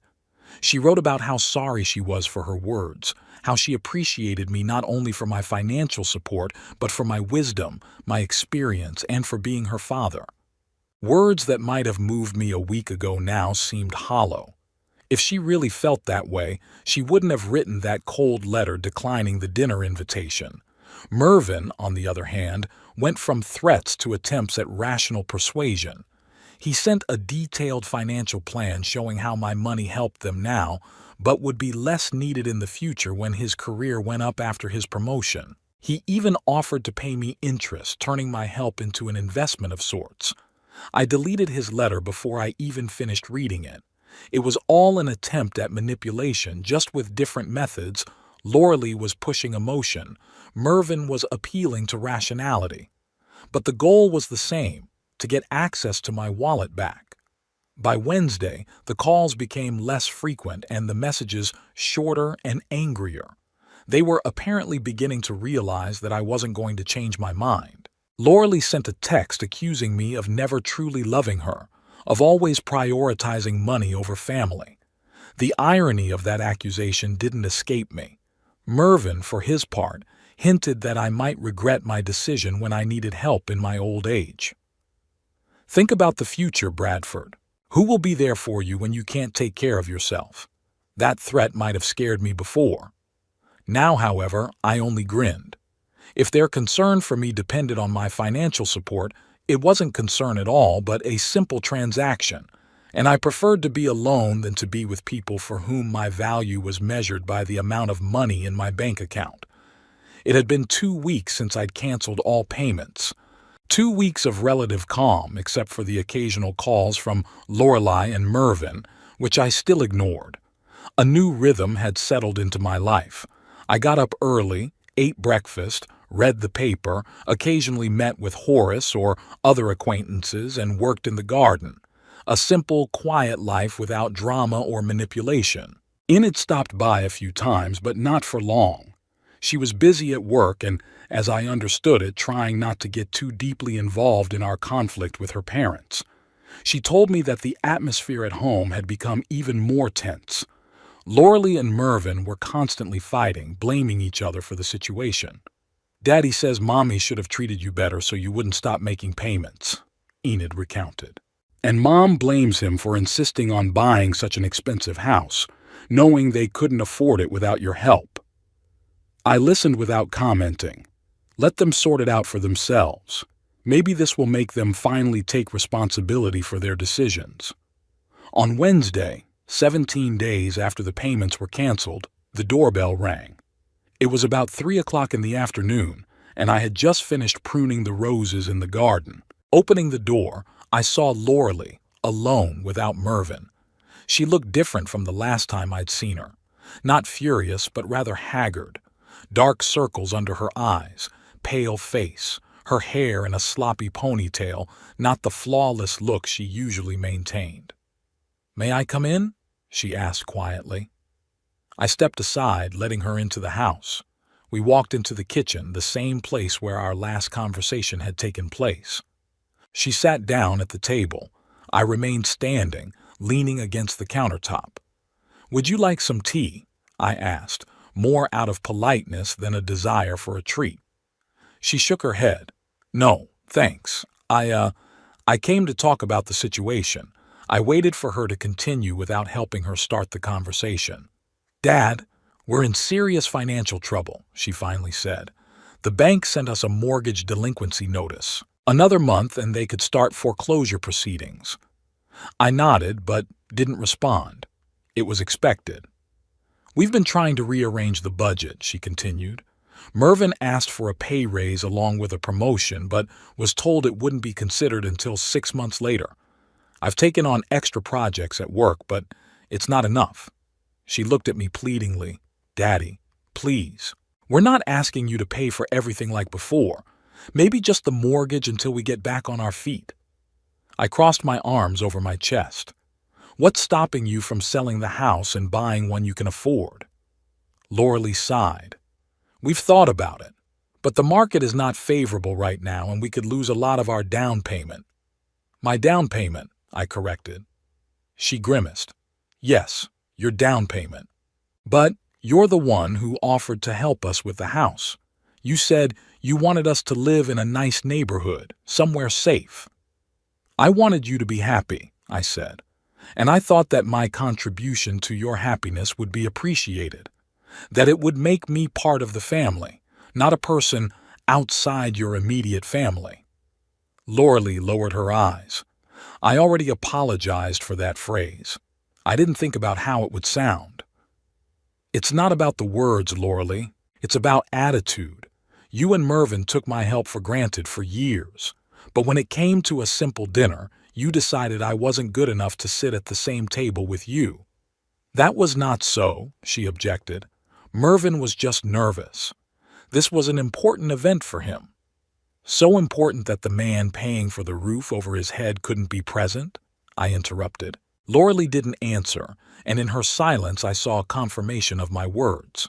S1: She wrote about how sorry she was for her words, how she appreciated me not only for my financial support, but for my wisdom, my experience, and for being her father. Words that might have moved me a week ago now seemed hollow. If she really felt that way, she wouldn't have written that cold letter declining the dinner invitation. Mervyn, on the other hand, went from threats to attempts at rational persuasion. He sent a detailed financial plan showing how my money helped them now, but would be less needed in the future when his career went up after his promotion. He even offered to pay me interest, turning my help into an investment of sorts. I deleted his letter before I even finished reading it. It was all an attempt at manipulation, just with different methods. Loralee was pushing emotion. Mervyn was appealing to rationality. But the goal was the same, to get access to my wallet back. By Wednesday, the calls became less frequent and the messages shorter and angrier. They were apparently beginning to realize that I wasn't going to change my mind. Loralee sent a text accusing me of never truly loving her, of always prioritizing money over family. The irony of that accusation didn't escape me. Mervyn, for his part, hinted that I might regret my decision when I needed help in my old age. Think about the future, Bradford. Who will be there for you when you can't take care of yourself? That threat might have scared me before. Now, however, I only grinned. If their concern for me depended on my financial support, it wasn't concern at all, but a simple transaction, and I preferred to be alone than to be with people for whom my value was measured by the amount of money in my bank account. It had been 2 weeks since I'd canceled all payments. 2 weeks of relative calm, except for the occasional calls from Lorelei and Mervyn, which I still ignored. A new rhythm had settled into my life. I got up early, ate breakfast, read the paper, occasionally met with Horace or other acquaintances, and worked in the garden. A simple, quiet life without drama or manipulation. Enid stopped by a few times, but not for long. She was busy at work and, as I understood it, trying not to get too deeply involved in our conflict with her parents. She told me that the atmosphere at home had become even more tense. Loralee and Mervyn were constantly fighting, blaming each other for the situation. "Daddy says Mommy should have treated you better so you wouldn't stop making payments," Enid recounted. "And Mom blames him for insisting on buying such an expensive house, knowing they couldn't afford it without your help." I listened without commenting. Let them sort it out for themselves. Maybe this will make them finally take responsibility for their decisions. On Wednesday, 17 days after the payments were canceled, the doorbell rang. It was about 3 o'clock in the afternoon, and I had just finished pruning the roses in the garden. Opening the door, I saw Loralee, alone without Mervyn. She looked different from the last time I'd seen her. Not furious, but rather haggard. Dark circles under her eyes, pale face, her hair in a sloppy ponytail, not the flawless look she usually maintained. "May I come in?" she asked quietly. I stepped aside, letting her into the house. We walked into the kitchen, the same place where our last conversation had taken place. She sat down at the table. I remained standing, leaning against the countertop. "Would you like some tea?" I asked, more out of politeness than a desire for a treat. She shook her head. "No, thanks. I came to talk about the situation." I waited for her to continue without helping her start the conversation. "Dad, we're in serious financial trouble," she finally said. "The bank sent us a mortgage delinquency notice. Another month and they could start foreclosure proceedings." I nodded, but didn't respond. It was expected. "We've been trying to rearrange the budget," she continued. "Mervyn asked for a pay raise along with a promotion, but was told it wouldn't be considered until 6 months later. I've taken on extra projects at work, but it's not enough." She looked at me pleadingly. "Daddy, please. We're not asking you to pay for everything like before. Maybe just the mortgage until we get back on our feet." I crossed my arms over my chest. "What's stopping you from selling the house and buying one you can afford?" Loralee sighed. "We've thought about it, but the market is not favorable right now and we could lose a lot of our down payment." "My down payment," I corrected. She grimaced. "Yes, your down payment. But you're the one who offered to help us with the house. You said you wanted us to live in a nice neighborhood, somewhere safe." "I wanted you to be happy," I said, "and I thought that my contribution to your happiness would be appreciated, that it would make me part of the family, not a person outside your immediate family." Loralee lowered her eyes. I already apologized for that phrase. I didn't think about how it would sound. "It's not about the words, Loralee. It's about attitude. You and Mervyn took my help for granted for years, but when it came to a simple dinner, you decided I wasn't good enough to sit at the same table with you." "That was not so," she objected. "Mervyn was just nervous. This was an important event for him." "So important that the man paying for the roof over his head couldn't be present?" I interrupted. Loralee didn't answer, and in her silence I saw a confirmation of my words.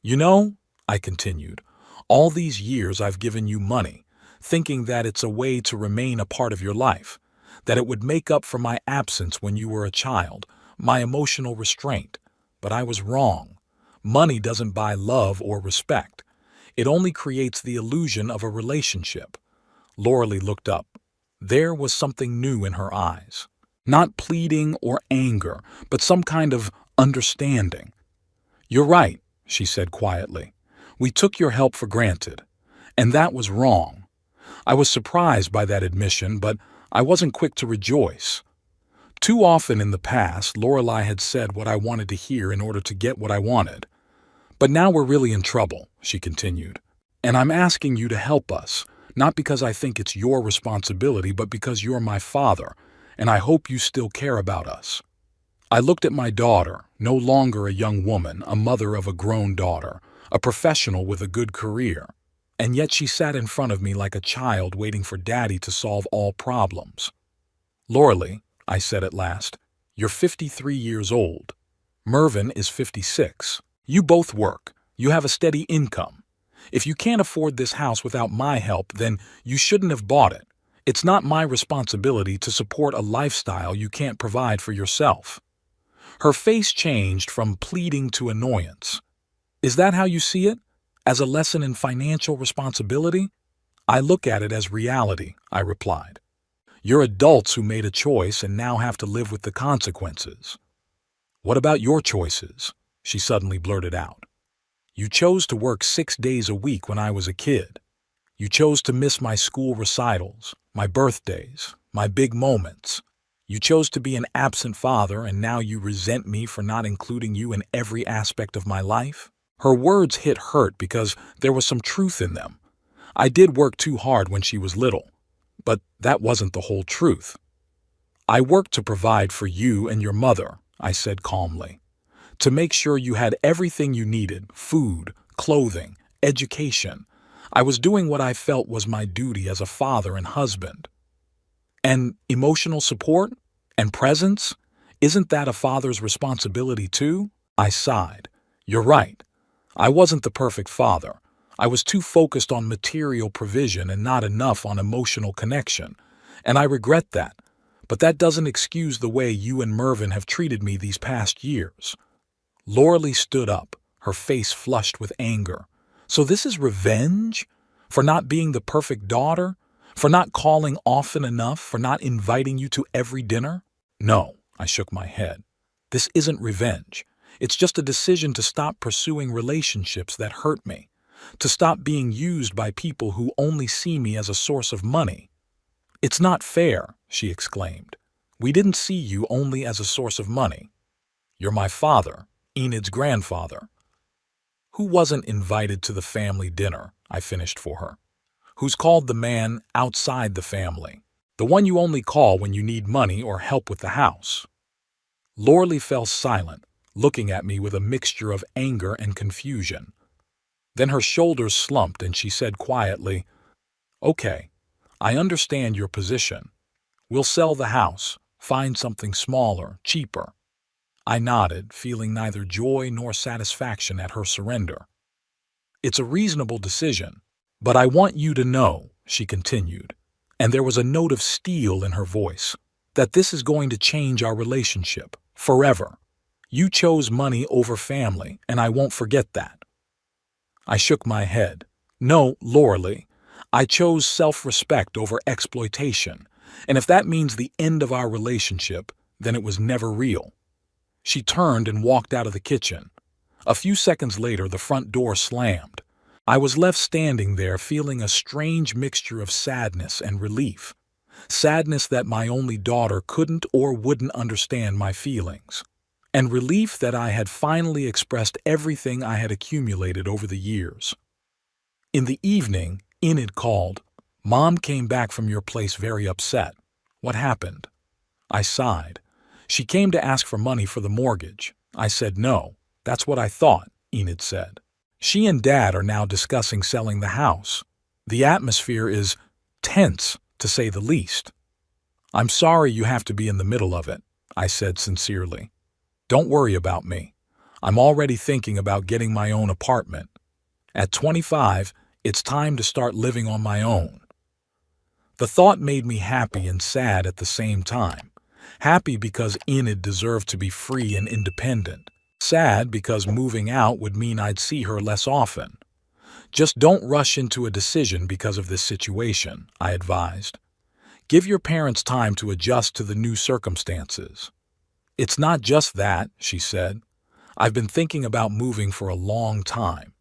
S1: "You know," I continued, "all these years I've given you money, thinking that it's a way to remain a part of your life, that it would make up for my absence when you were a child, my emotional restraint. But I was wrong. Money doesn't buy love or respect. It only creates the illusion of a relationship." Loralee looked up. There was something new in her eyes. Not pleading or anger, but some kind of understanding. "You're right," she said quietly. "We took your help for granted. And that was wrong." I was surprised by that admission, but I wasn't quick to rejoice. Too often in the past, Lorelei had said what I wanted to hear in order to get what I wanted. "But now we're really in trouble," she continued. "And I'm asking you to help us, not because I think it's your responsibility, but because you're my father, and I hope you still care about us." I looked at my daughter, no longer a young woman, a mother of a grown daughter, a professional with a good career. And yet she sat in front of me like a child waiting for Daddy to solve all problems. "Loralee, I said at last. You're 53 years old. Mervyn is 56. You both work. You have a steady income. If you can't afford this house without my help, then you shouldn't have bought it. It's not my responsibility to support a lifestyle you can't provide for yourself. Her face changed from pleading to annoyance. Is that how you see it? As a lesson in financial responsibility? I look at it as reality, I replied. You're adults who made a choice and now have to live with the consequences. What about your choices? She suddenly blurted out. You chose to work 6 days a week when I was a kid. You chose to miss my school recitals, my birthdays, my big moments. You chose to be an absent father, and now you resent me for not including you in every aspect of my life? Her words hurt because there was some truth in them. I did work too hard when she was little, but that wasn't the whole truth. I worked to provide for you and your mother, I said calmly, to make sure you had everything you needed, food, clothing, education. I was doing what I felt was my duty as a father and husband. And emotional support and presence? Isn't that a father's responsibility too? I sighed. You're right. I wasn't the perfect father. I was too focused on material provision and not enough on emotional connection. And I regret that. But that doesn't excuse the way you and Mervyn have treated me these past years. Lauralee stood up, her face flushed with anger. So this is revenge? For not being the perfect daughter? For not calling often enough? For not inviting you to every dinner? No, I shook my head. This isn't revenge. It's just a decision to stop pursuing relationships that hurt me, to stop being used by people who only see me as a source of money. It's not fair, she exclaimed. We didn't see you only as a source of money. You're my father, Enid's grandfather. Who wasn't invited to the family dinner, I finished for her. Who's called the man outside the family, the one you only call when you need money or help with the house. Lauralee fell silent, looking at me with a mixture of anger and confusion. Then her shoulders slumped and she said quietly, Okay, I understand your position. We'll sell the house, find something smaller, cheaper. I nodded, feeling neither joy nor satisfaction at her surrender. It's a reasonable decision, but I want you to know, she continued, and there was a note of steel in her voice, that this is going to change our relationship, forever. You chose money over family, and I won't forget that. I shook my head. No, Lauralee, I chose self-respect over exploitation, and if that means the end of our relationship, then it was never real. She turned and walked out of the kitchen. A few seconds later, the front door slammed. I was left standing there feeling a strange mixture of sadness and relief. Sadness that my only daughter couldn't or wouldn't understand my feelings, and relief that I had finally expressed everything I had accumulated over the years. In the evening, Enid called. Mom came back from your place very upset. What happened? I sighed. She came to ask for money for the mortgage. I said no. That's what I thought, Enid said. She and Dad are now discussing selling the house. The atmosphere is tense, to say the least. I'm sorry you have to be in the middle of it, I said sincerely. Don't worry about me. I'm already thinking about getting my own apartment. At 25, it's time to start living on my own. The thought made me happy and sad at the same time. Happy because Enid deserved to be free and independent. Sad because moving out would mean I'd see her less often. Just don't rush into a decision because of this situation, I advised. Give your parents time to adjust to the new circumstances. It's not just that, she said. I've been thinking about moving for a long time.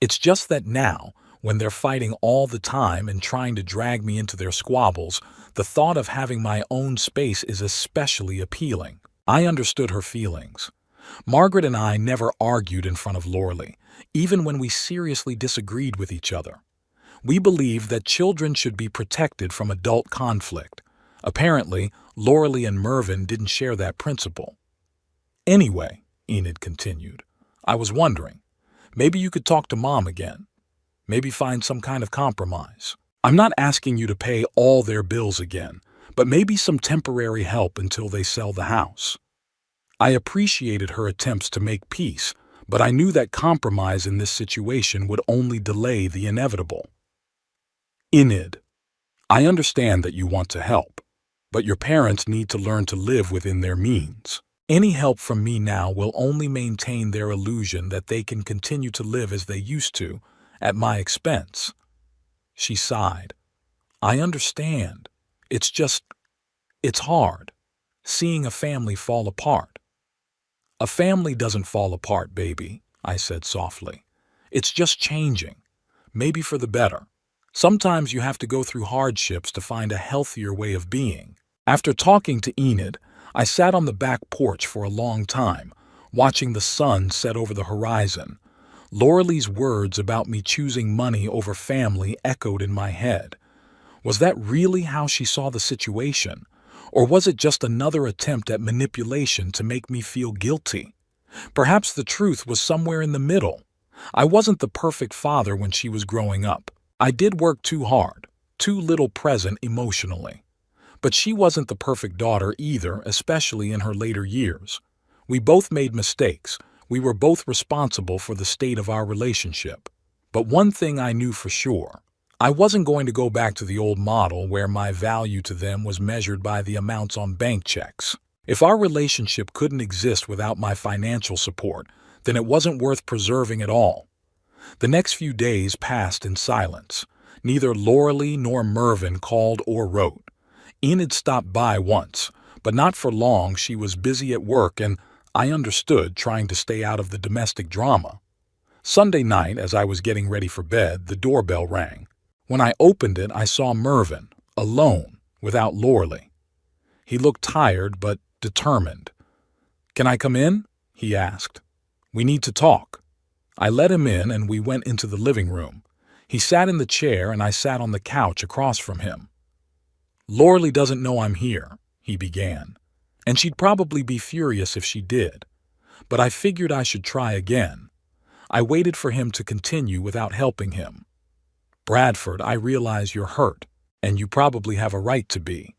S1: It's just that now, when they're fighting all the time and trying to drag me into their squabbles, the thought of having my own space is especially appealing. I understood her feelings. Margaret and I never argued in front of Lauralee, even when we seriously disagreed with each other. We believed that children should be protected from adult conflict. Apparently, Lauralee and Mervyn didn't share that principle. Anyway, Enid continued, I was wondering, maybe you could talk to Mom again. Maybe find some kind of compromise. I'm not asking you to pay all their bills again, but maybe some temporary help until they sell the house. I appreciated her attempts to make peace, but I knew that compromise in this situation would only delay the inevitable. Enid, I understand that you want to help, but your parents need to learn to live within their means. Any help from me now will only maintain their illusion that they can continue to live as they used to, at my expense. She sighed. I understand. It's hard, seeing a family fall apart. A family doesn't fall apart, baby, I said softly. It's just changing, maybe for the better. Sometimes you have to go through hardships to find a healthier way of being. After talking to Enid, I sat on the back porch for a long time, watching the sun set over the horizon. Lauralee's words about me choosing money over family echoed in my head. Was that really how she saw the situation? Or was it just another attempt at manipulation to make me feel guilty? Perhaps the truth was somewhere in the middle. I wasn't the perfect father when she was growing up. I did work too hard, too little present emotionally. But she wasn't the perfect daughter either, especially in her later years. We both made mistakes. We were both responsible for the state of our relationship. But one thing I knew for sure. I wasn't going to go back to the old model where my value to them was measured by the amounts on bank checks. If our relationship couldn't exist without my financial support, then it wasn't worth preserving at all. The next few days passed in silence. Neither Lauralee nor Mervyn called or wrote. Enid stopped by once, but not for long. She was busy at work and, I understood, trying to stay out of the domestic drama. Sunday night, as I was getting ready for bed, the doorbell rang. When I opened it, I saw Mervyn, alone, without Lauralee. He looked tired but determined. "Can I come in?" he asked. "We need to talk." I let him in and we went into the living room. He sat in the chair and I sat on the couch across from him. "Lauralee doesn't know I'm here," he began, "and she'd probably be furious if she did. But I figured I should try again." I waited for him to continue without helping him. "Bradford, I realize you're hurt, and you probably have a right to be.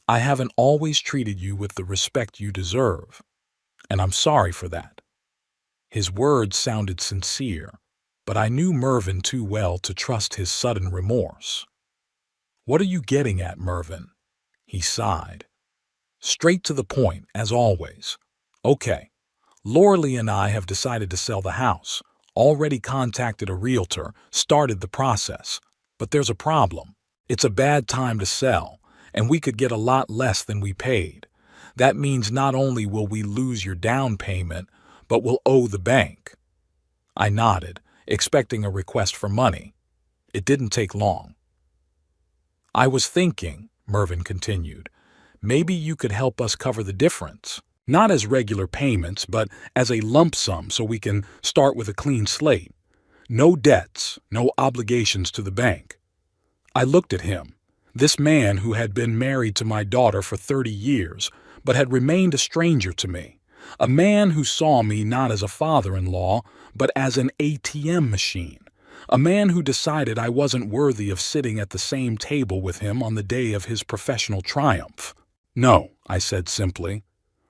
S1: I haven't always treated you with the respect you deserve, and I'm sorry for that." His words sounded sincere, but I knew Mervyn too well to trust his sudden remorse. "What are you getting at, Mervyn?" He sighed. "Straight to the point, as always. Okay, Lauralee and I have decided to sell the house. Already contacted a realtor, started the process. But there's a problem. It's a bad time to sell, and we could get a lot less than we paid. That means not only will we lose your down payment, but we'll owe the bank." I nodded, expecting a request for money. It didn't take long. "I was thinking," Mervyn continued, "maybe you could help us cover the difference. Not as regular payments, but as a lump sum so we can start with a clean slate. No debts, no obligations to the bank." I looked at him, this man who had been married to my daughter for 30 years, but had remained a stranger to me. A man who saw me not as a father-in-law, but as an ATM machine. A man who decided I wasn't worthy of sitting at the same table with him on the day of his professional triumph. "No," I said simply.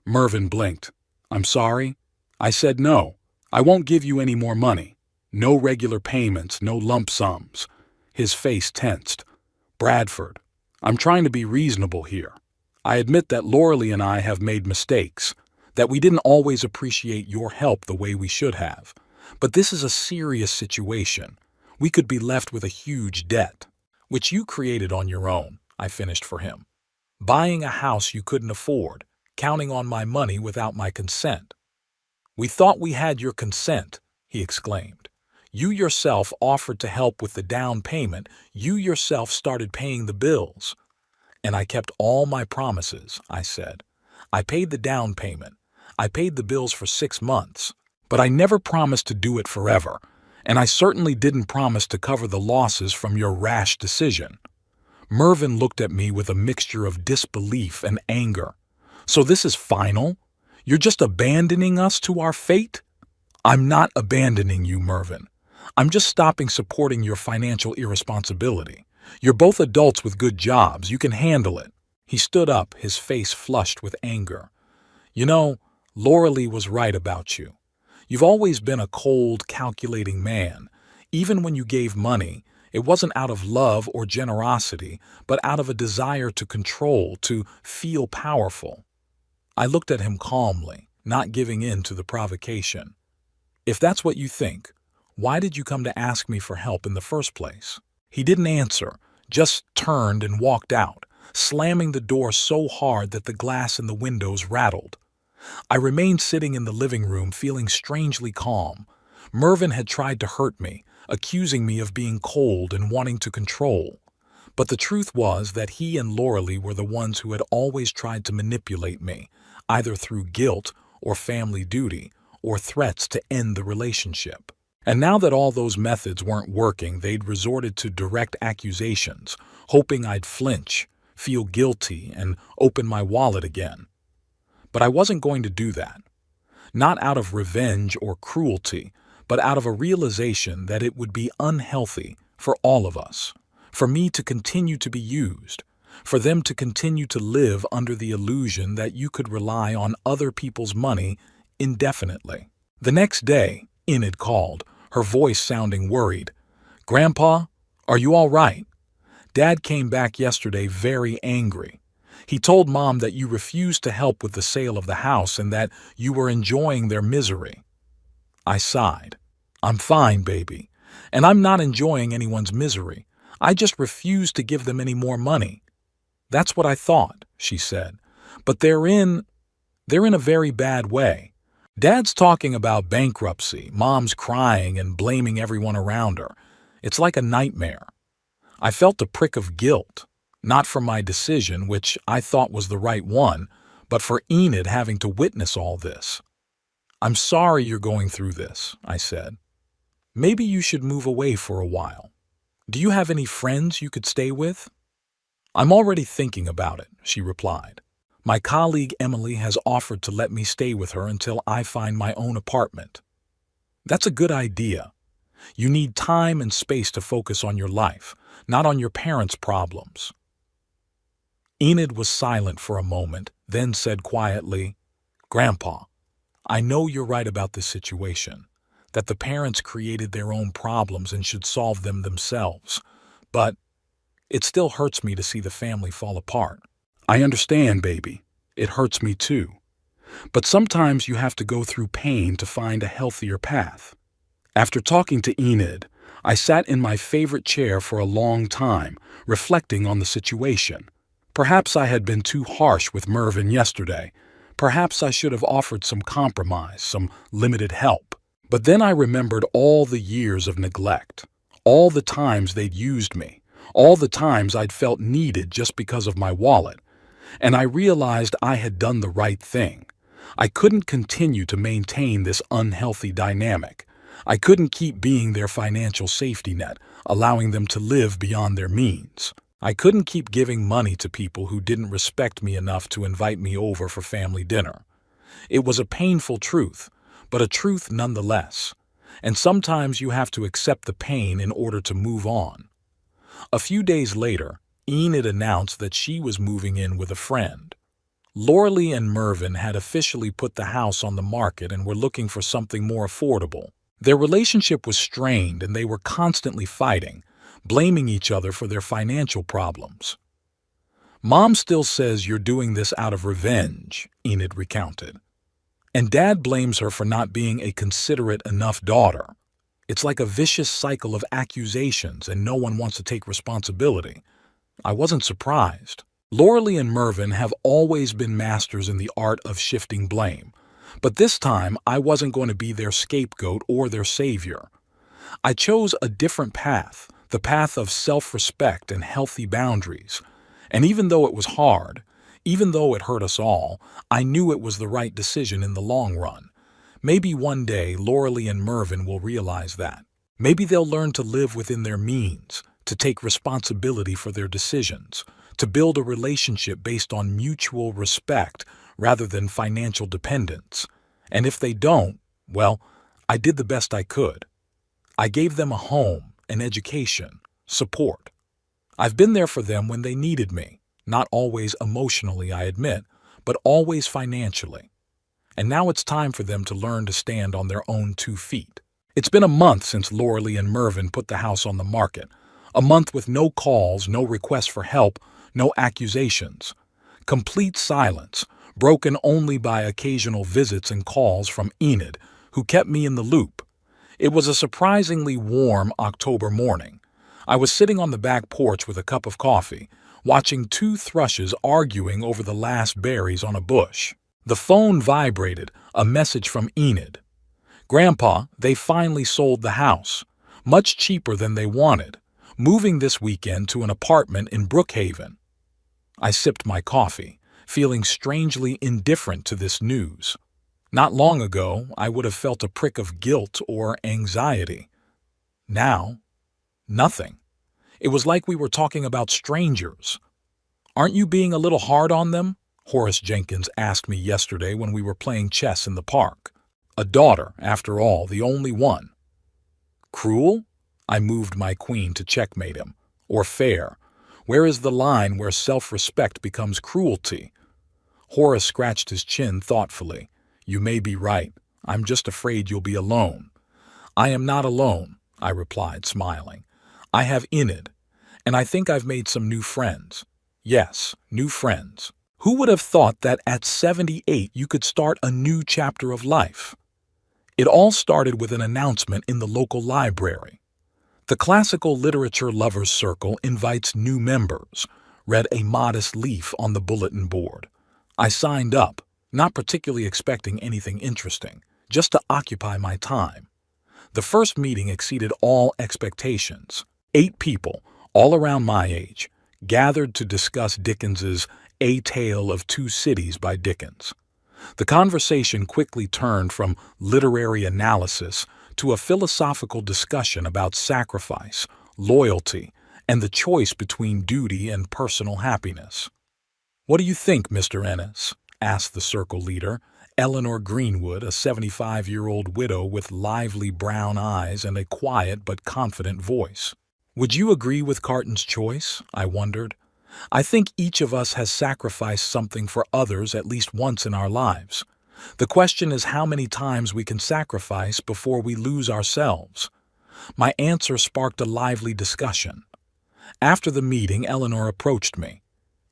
S1: Mervyn blinked. "I'm sorry?" I said, "No, I won't give you any more money. No regular payments, no lump sums." His face tensed. "Bradford, I'm trying to be reasonable here. I admit that Lauralee and I have made mistakes, that we didn't always appreciate your help the way we should have. But this is a serious situation. We could be left with a huge debt, which you created on your own," I finished for him. "Buying a house you couldn't afford, counting on my money without my consent." "We thought we had your consent," he exclaimed. "You yourself offered to help with the down payment. You yourself started paying the bills." "And I kept all my promises," I said. "I paid the down payment. I paid the bills for 6 months. But I never promised to do it forever, and I certainly didn't promise to cover the losses from your rash decision." Mervyn looked at me with a mixture of disbelief and anger. "So this is final? You're just abandoning us to our fate?" "I'm not abandoning you, Mervyn. I'm just stopping supporting your financial irresponsibility. You're both adults with good jobs. You can handle it." He stood up, his face flushed with anger. "You know, Lauralee was right about you. You've always been a cold, calculating man. Even when you gave money, it wasn't out of love or generosity, but out of a desire to control, to feel powerful." I looked at him calmly, not giving in to the provocation. "If that's what you think, why did you come to ask me for help in the first place?" He didn't answer, just turned and walked out, slamming the door so hard that the glass in the windows rattled. I remained sitting in the living room feeling strangely calm. Mervyn had tried to hurt me, accusing me of being cold and wanting to control. But the truth was that he and Lauralee were the ones who had always tried to manipulate me, either through guilt or family duty, or threats to end the relationship. And now that all those methods weren't working, they'd resorted to direct accusations, hoping I'd flinch, feel guilty, and open my wallet again. But I wasn't going to do that. Not out of revenge or cruelty, but out of a realization that it would be unhealthy for all of us, for me to continue to be used, for them to continue to live under the illusion that you could rely on other people's money indefinitely. The next day, Enid called, her voice sounding worried. "Grandpa, are you all right? Dad came back yesterday very angry. He told Mom that you refused to help with the sale of the house and that you were enjoying their misery." I sighed. "I'm fine, baby. And I'm not enjoying anyone's misery. I just refuse to give them any more money." "That's what I thought," she said. "But they're in a very bad way. Dad's talking about bankruptcy, Mom's crying and blaming everyone around her. It's like a nightmare." I felt a prick of guilt, not for my decision, which I thought was the right one, but for Enid having to witness all this. "I'm sorry you're going through this," I said. "Maybe you should move away for a while. Do you have any friends you could stay with?" "I'm already thinking about it," she replied. "My colleague Emily has offered to let me stay with her until I find my own apartment." "That's a good idea. You need time and space to focus on your life, not on your parents' problems." Enid was silent for a moment, then said quietly, "Grandpa, I know you're right about this situation, that the parents created their own problems and should solve them themselves, but it still hurts me to see the family fall apart." "I understand, baby. It hurts me too. But sometimes you have to go through pain to find a healthier path." After talking to Enid, I sat in my favorite chair for a long time, reflecting on the situation. Perhaps I had been too harsh with Mervyn yesterday. Perhaps I should have offered some compromise, some limited help. But then I remembered all the years of neglect, all the times they'd used me, all the times I'd felt needed just because of my wallet. And I realized I had done the right thing. I couldn't continue to maintain this unhealthy dynamic. I couldn't keep being their financial safety net, allowing them to live beyond their means. I couldn't keep giving money to people who didn't respect me enough to invite me over for family dinner. It was a painful truth, but a truth nonetheless. And sometimes you have to accept the pain in order to move on. A few days later, Enid announced that she was moving in with a friend. Lauralee and Mervyn had officially put the house on the market and were looking for something more affordable. Their relationship was strained and they were constantly fighting, blaming each other for their financial problems. "Mom still says you're doing this out of revenge," Enid recounted. "And Dad blames her for not being a considerate enough daughter. It's like a vicious cycle of accusations and no one wants to take responsibility." I wasn't surprised. Lauralee and Mervyn have always been masters in the art of shifting blame. But this time, I wasn't going to be their scapegoat or their savior. I chose a different path, the path of self-respect and healthy boundaries. And even though it was hard, even though it hurt us all, I knew it was the right decision in the long run. Maybe one day Lauralee and Mervyn will realize that. Maybe they'll learn to live within their means, to take responsibility for their decisions, to build a relationship based on mutual respect rather than financial dependence. And if they don't, well, I did the best I could. I gave them a home, an education, support. I've been there for them when they needed me, not always emotionally, I admit, but always financially. And now it's time for them to learn to stand on their own 2 feet. It's been a month since Lauralee and Mervyn put the house on the market. A month with no calls, no requests for help, no accusations. Complete silence, broken only by occasional visits and calls from Enid, who kept me in the loop. It was a surprisingly warm October morning. I was sitting on the back porch with a cup of coffee, watching 2 thrushes arguing over the last berries on a bush. The phone vibrated, a message from Enid. "Grandpa, they finally sold the house. Much cheaper than they wanted. Moving this weekend to an apartment in Brookhaven." I sipped my coffee, feeling strangely indifferent to this news. Not long ago, I would have felt a prick of guilt or anxiety. Now, nothing. It was like we were talking about strangers. "Aren't you being a little hard on them?" Horace Jenkins asked me yesterday when we were playing chess in the park. A daughter, after all, the only one. Cruel? I moved my queen to checkmate him. Or fair? Where is the line where self-respect becomes cruelty? Horace scratched his chin thoughtfully. "You may be right. I'm just afraid you'll be alone." "I am not alone," I replied, smiling. "I have Enid, and I think I've made some new friends. Yes, new friends. Who would have thought that at 78 you could start a new chapter of life?" It all started with an announcement in the local library. "The Classical Literature Lovers Circle invites new members," read a modest leaf on the bulletin board. I signed up, not particularly expecting anything interesting, just to occupy my time. The first meeting exceeded all expectations. 8 people, all around my age, gathered to discuss Dickens's A Tale of Two Cities by Dickens. The conversation quickly turned from literary analysis to a philosophical discussion about sacrifice, loyalty, and the choice between duty and personal happiness. "What do you think, Mr. Ennis?" asked the circle leader, Eleanor Greenwood, a 75-year-old widow with lively brown eyes and a quiet but confident voice. "Would you agree with Carton's choice?" I wondered. "I think each of us has sacrificed something for others at least once in our lives. The question is how many times we can sacrifice before we lose ourselves." My answer sparked a lively discussion. After the meeting, Eleanor approached me.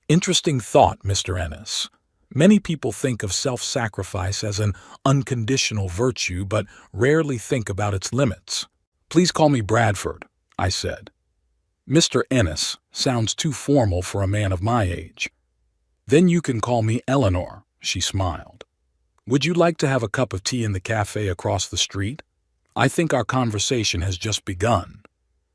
S1: "Interesting thought, Mr. Ennis. Many people think of self-sacrifice as an unconditional virtue, but rarely think about its limits." "Please call me Bradford," I said. "Mr. Ennis sounds too formal for a man of my age." "Then you can call me Eleanor," she smiled. "Would you like to have a cup of tea in the cafe across the street? I think our conversation has just begun."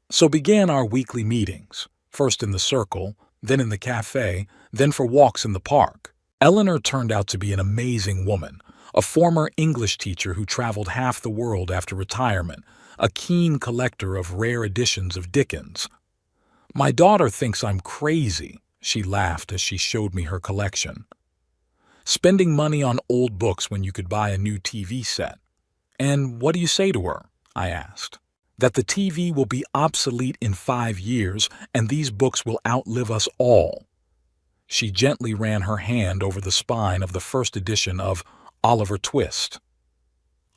S1: So began our weekly meetings, first in the circle, then in the cafe, then for walks in the park. Eleanor turned out to be an amazing woman, a former English teacher who traveled half the world after retirement, a keen collector of rare editions of Dickens. "My daughter thinks I'm crazy," she laughed as she showed me her collection. "Spending money on old books when you could buy a new TV set." "And what do you say to her?" I asked. "That the TV will be obsolete in 5 years and these books will outlive us all." She gently ran her hand over the spine of the first edition of Oliver Twist.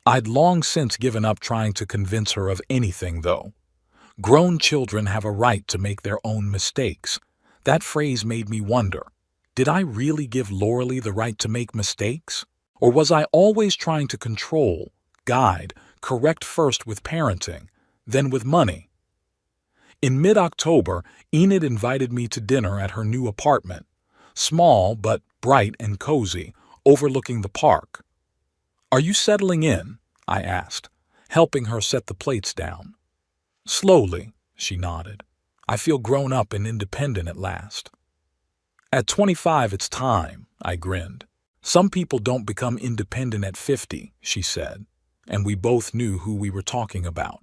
S1: I'd long since given up trying to convince her of anything, though. Grown children have a right to make their own mistakes. That phrase made me wonder, did I really give Lauralee the right to make mistakes? Or was I always trying to control, guide, correct first with parenting, then with money? In mid-October, Enid invited me to dinner at her new apartment, small but bright and cozy, overlooking the park. "Are you settling in?" I asked, helping her set the plates down. "Slowly," she nodded. "I feel grown up and independent at last." "At 25 it's time," I grinned. "Some people don't become independent at 50, she said, and we both knew who we were talking about.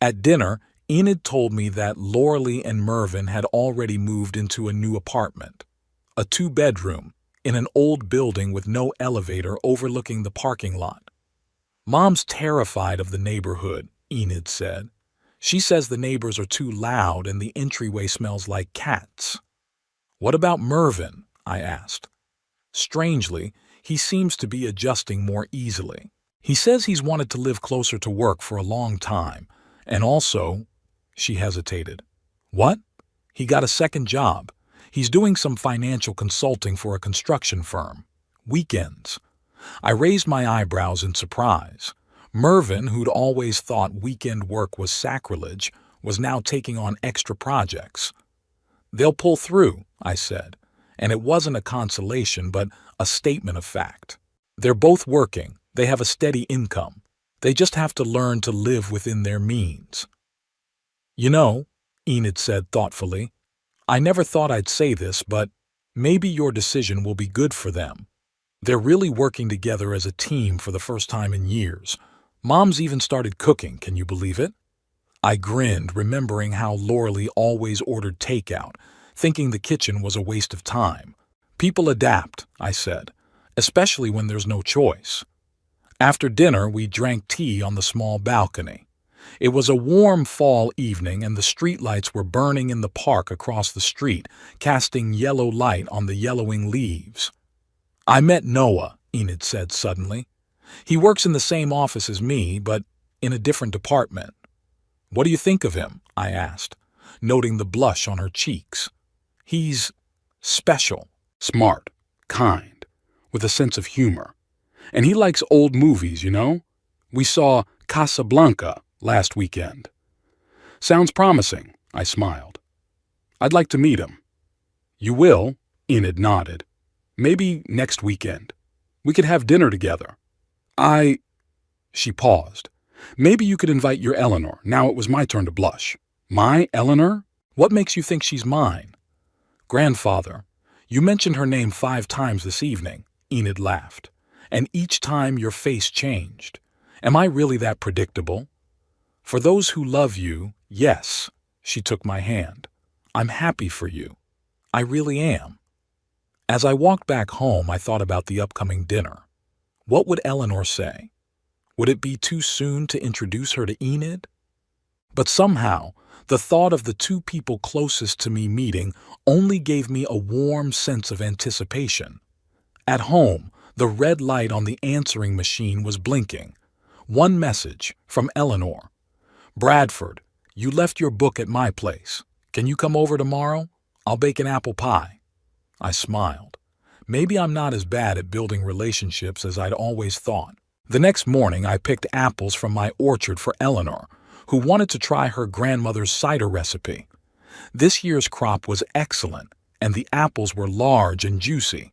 S1: At dinner, Enid told me that Lauralee and Mervyn had already moved into a new apartment, a 2-bedroom, in an old building with no elevator overlooking the parking lot. "Mom's terrified of the neighborhood," Enid said. She says the neighbors are too loud and the entryway smells like cats. What about Mervyn? I asked. Strangely, he seems to be adjusting more easily. He says he's wanted to live closer to work for a long time, and also, she hesitated. What? He got a second job. He's doing some financial consulting for a construction firm. Weekends. I raised my eyebrows in surprise. Mervyn, who'd always thought weekend work was sacrilege, was now taking on extra projects. They'll pull through, I said, and it wasn't a consolation but a statement of fact. They're both working. They have a steady income. They just have to learn to live within their means. You know, Enid said thoughtfully, I never thought I'd say this, but maybe your decision will be good for them. They're really working together as a team for the first time in years. Mom's even started cooking, can you believe it? I grinned, remembering how Lauralee always ordered takeout, thinking the kitchen was a waste of time. People adapt, I said, especially when there's no choice. After dinner, we drank tea on the small balcony. It was a warm fall evening and the streetlights were burning in the park across the street, casting yellow light on the yellowing leaves. I met Noah, Enid said suddenly. He works in the same office as me, but in a different department. What do you think of him? I asked, noting the blush on her cheeks. He's special, smart, kind, with a sense of humor. And he likes old movies, you know? We saw Casablanca last weekend. Sounds promising, I smiled. I'd like to meet him. You will? Enid nodded. Maybe next weekend. We could have dinner together. She paused. Maybe you could invite your Eleanor. Now it was my turn to blush. My Eleanor? What makes you think she's mine? Grandfather, you mentioned her name 5 times this evening, Enid laughed. And each time your face changed. Am I really that predictable? For those who love you, yes, she took my hand. I'm happy for you. I really am. As I walked back home, I thought about the upcoming dinner. What would Eleanor say? Would it be too soon to introduce her to Enid? But somehow, the thought of the 2 people closest to me meeting only gave me a warm sense of anticipation. At home, the red light on the answering machine was blinking. One message from Eleanor. Bradford, you left your book at my place. Can you come over tomorrow? I'll bake an apple pie. I smiled. Maybe I'm not as bad at building relationships as I'd always thought. The next morning, I picked apples from my orchard for Eleanor, who wanted to try her grandmother's cider recipe. This year's crop was excellent, and the apples were large and juicy.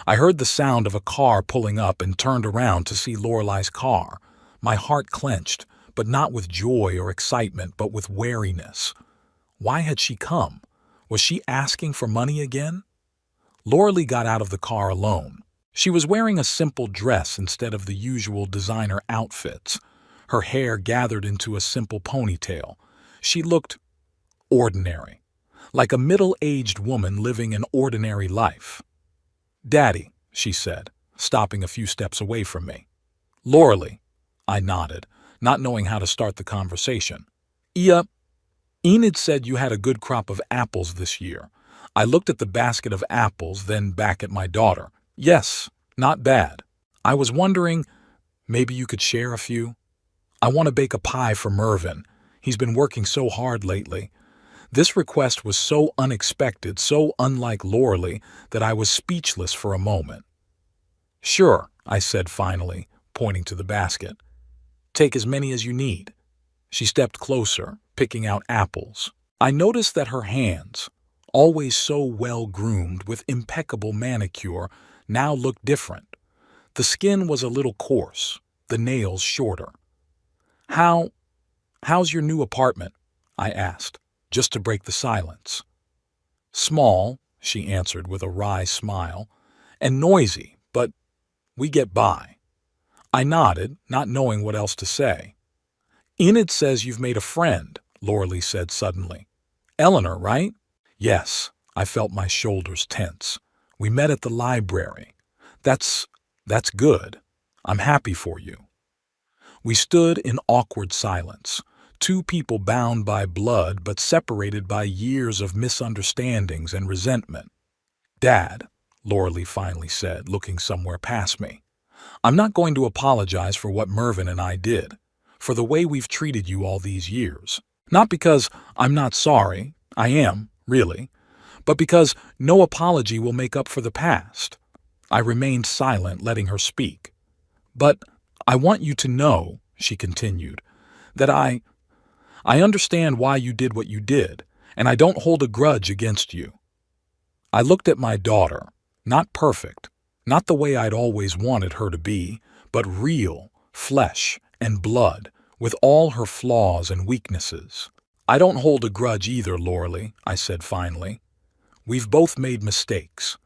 S1: I heard the sound of a car pulling up and turned around to see Lorelai's car. My heart clenched, but not with joy or excitement, but with wariness. Why had she come? Was she asking for money again? Lauralee got out of the car alone. She was wearing a simple dress instead of the usual designer outfits. Her hair gathered into a simple ponytail. She looked ordinary, like a middle-aged woman living an ordinary life. Daddy, she said, stopping a few steps away from me. Lauralee, I nodded, not knowing how to start the conversation. Enid said you had a good crop of apples this year. I looked at the basket of apples, then back at my daughter. Yes, not bad. I was wondering, maybe you could share a few? I want to bake a pie for Mervyn. He's been working so hard lately. This request was so unexpected, so unlike Lauralee, that I was speechless for a moment. Sure, I said finally, pointing to the basket. Take as many as you need. She stepped closer, picking out apples. I noticed that her hands, always so well-groomed with impeccable manicure, now looked different. The skin was a little coarse, the nails shorter. How's your new apartment? I asked, just to break the silence. Small, she answered with a wry smile, and noisy, but we get by. I nodded, not knowing what else to say. Enid says you've made a friend, Lauralee said suddenly. Eleanor, right? Yes, I felt my shoulders tense. We met at the library. That's good. I'm happy for you. We stood in awkward silence, two people bound by blood but separated by years of misunderstandings and resentment. "Dad," Loralee finally said, looking somewhere past me, "I'm not going to apologize for what Mervyn and I did, for the way we've treated you all these years. Not because I'm not sorry, I am, really, but because no apology will make up for the past." I remained silent, letting her speak. "But I want you to know," she continued, "that I understand why you did what you did, and I don't hold a grudge against you." I looked at my daughter, not perfect, not the way I'd always wanted her to be, but real, flesh and blood, with all her flaws and weaknesses. "I don't hold a grudge either, Loralee," I said finally. "We've both made mistakes.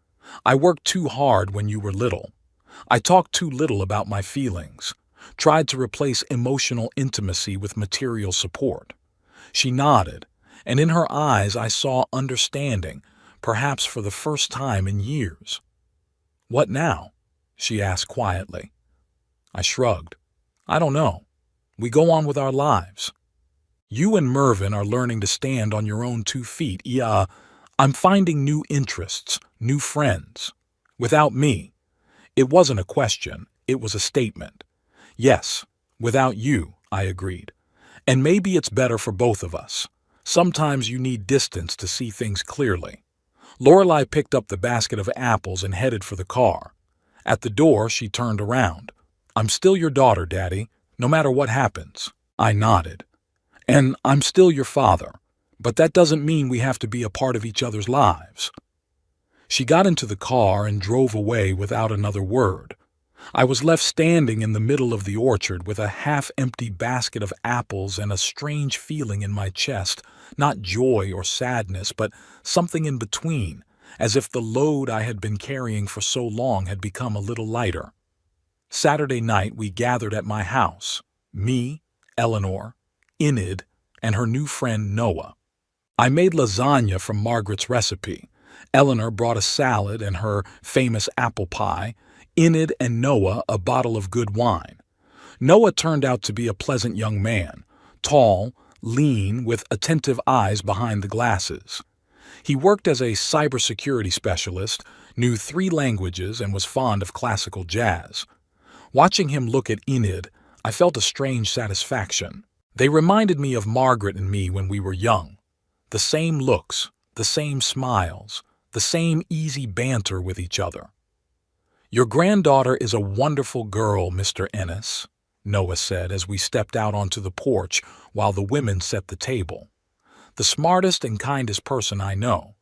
S1: I worked too hard when you were little. I talked too little about my feelings, tried to replace emotional intimacy with material support." She nodded, and in her eyes I saw understanding, perhaps for the first time in years. "What now?" she asked quietly. I shrugged. "I don't know. We go on with our lives. You and Mervyn are learning to stand on your own 2 feet. I'm finding new interests, new friends. Without me." It wasn't a question, it was a statement. "Yes, without you," I agreed. "And maybe it's better for both of us. Sometimes you need distance to see things clearly." Lorelei picked up the basket of apples and headed for the car. At the door, she turned around. "I'm still your daughter, Daddy, no matter what happens." I nodded. "And I'm still your father, but that doesn't mean we have to be a part of each other's lives." She got into the car and drove away without another word. I was left standing in the middle of the orchard with a half-empty basket of apples and a strange feeling in my chest, not joy or sadness, but something in between, as if the load I had been carrying for so long had become a little lighter. Saturday night we gathered at my house, me, Eleanor, Enid, and her new friend Noah. I made lasagna from Margaret's recipe. Eleanor brought a salad and her famous apple pie, Enid and Noah a bottle of good wine. Noah turned out to be a pleasant young man, tall, lean, with attentive eyes behind the glasses. He worked as a cybersecurity specialist, knew 3 languages, and was fond of classical jazz. Watching him look at Enid, I felt a strange satisfaction. They reminded me of Margaret and me when we were young. The same looks, the same smiles, the same easy banter with each other. "Your granddaughter is a wonderful girl, Mr. Ennis," Noah said as we stepped out onto the porch while the women set the table. "The smartest and kindest person I know."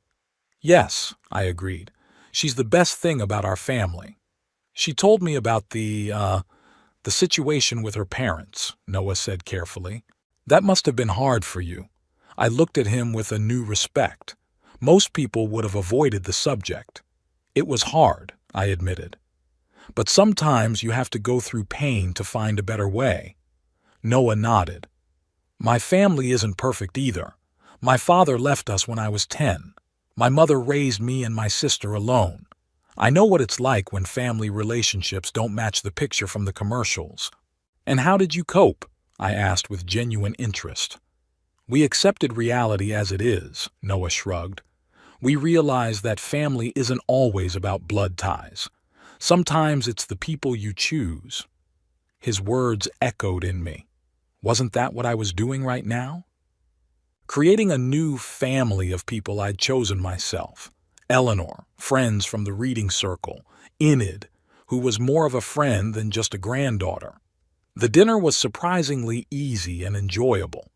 S1: "Yes," I agreed. "She's the best thing about our family." "She told me about the situation with her parents," Noah said carefully. "That must have been hard for you." I looked at him with a new respect. Most people would have avoided the subject. "It was hard," I admitted. "But sometimes you have to go through pain to find a better way." Noah nodded. "My family isn't perfect either. My father left us when I was 10. My mother raised me and my sister alone. I know what it's like when family relationships don't match the picture from the commercials." "And how did you cope?" I asked with genuine interest. "We accepted reality as it is," Noah shrugged. "We realized that family isn't always about blood ties. Sometimes it's the people you choose." His words echoed in me. Wasn't that what I was doing right now? Creating a new family of people I'd chosen myself. Eleanor, friends from the reading circle, Enid, who was more of a friend than just a granddaughter. The dinner was surprisingly easy and enjoyable.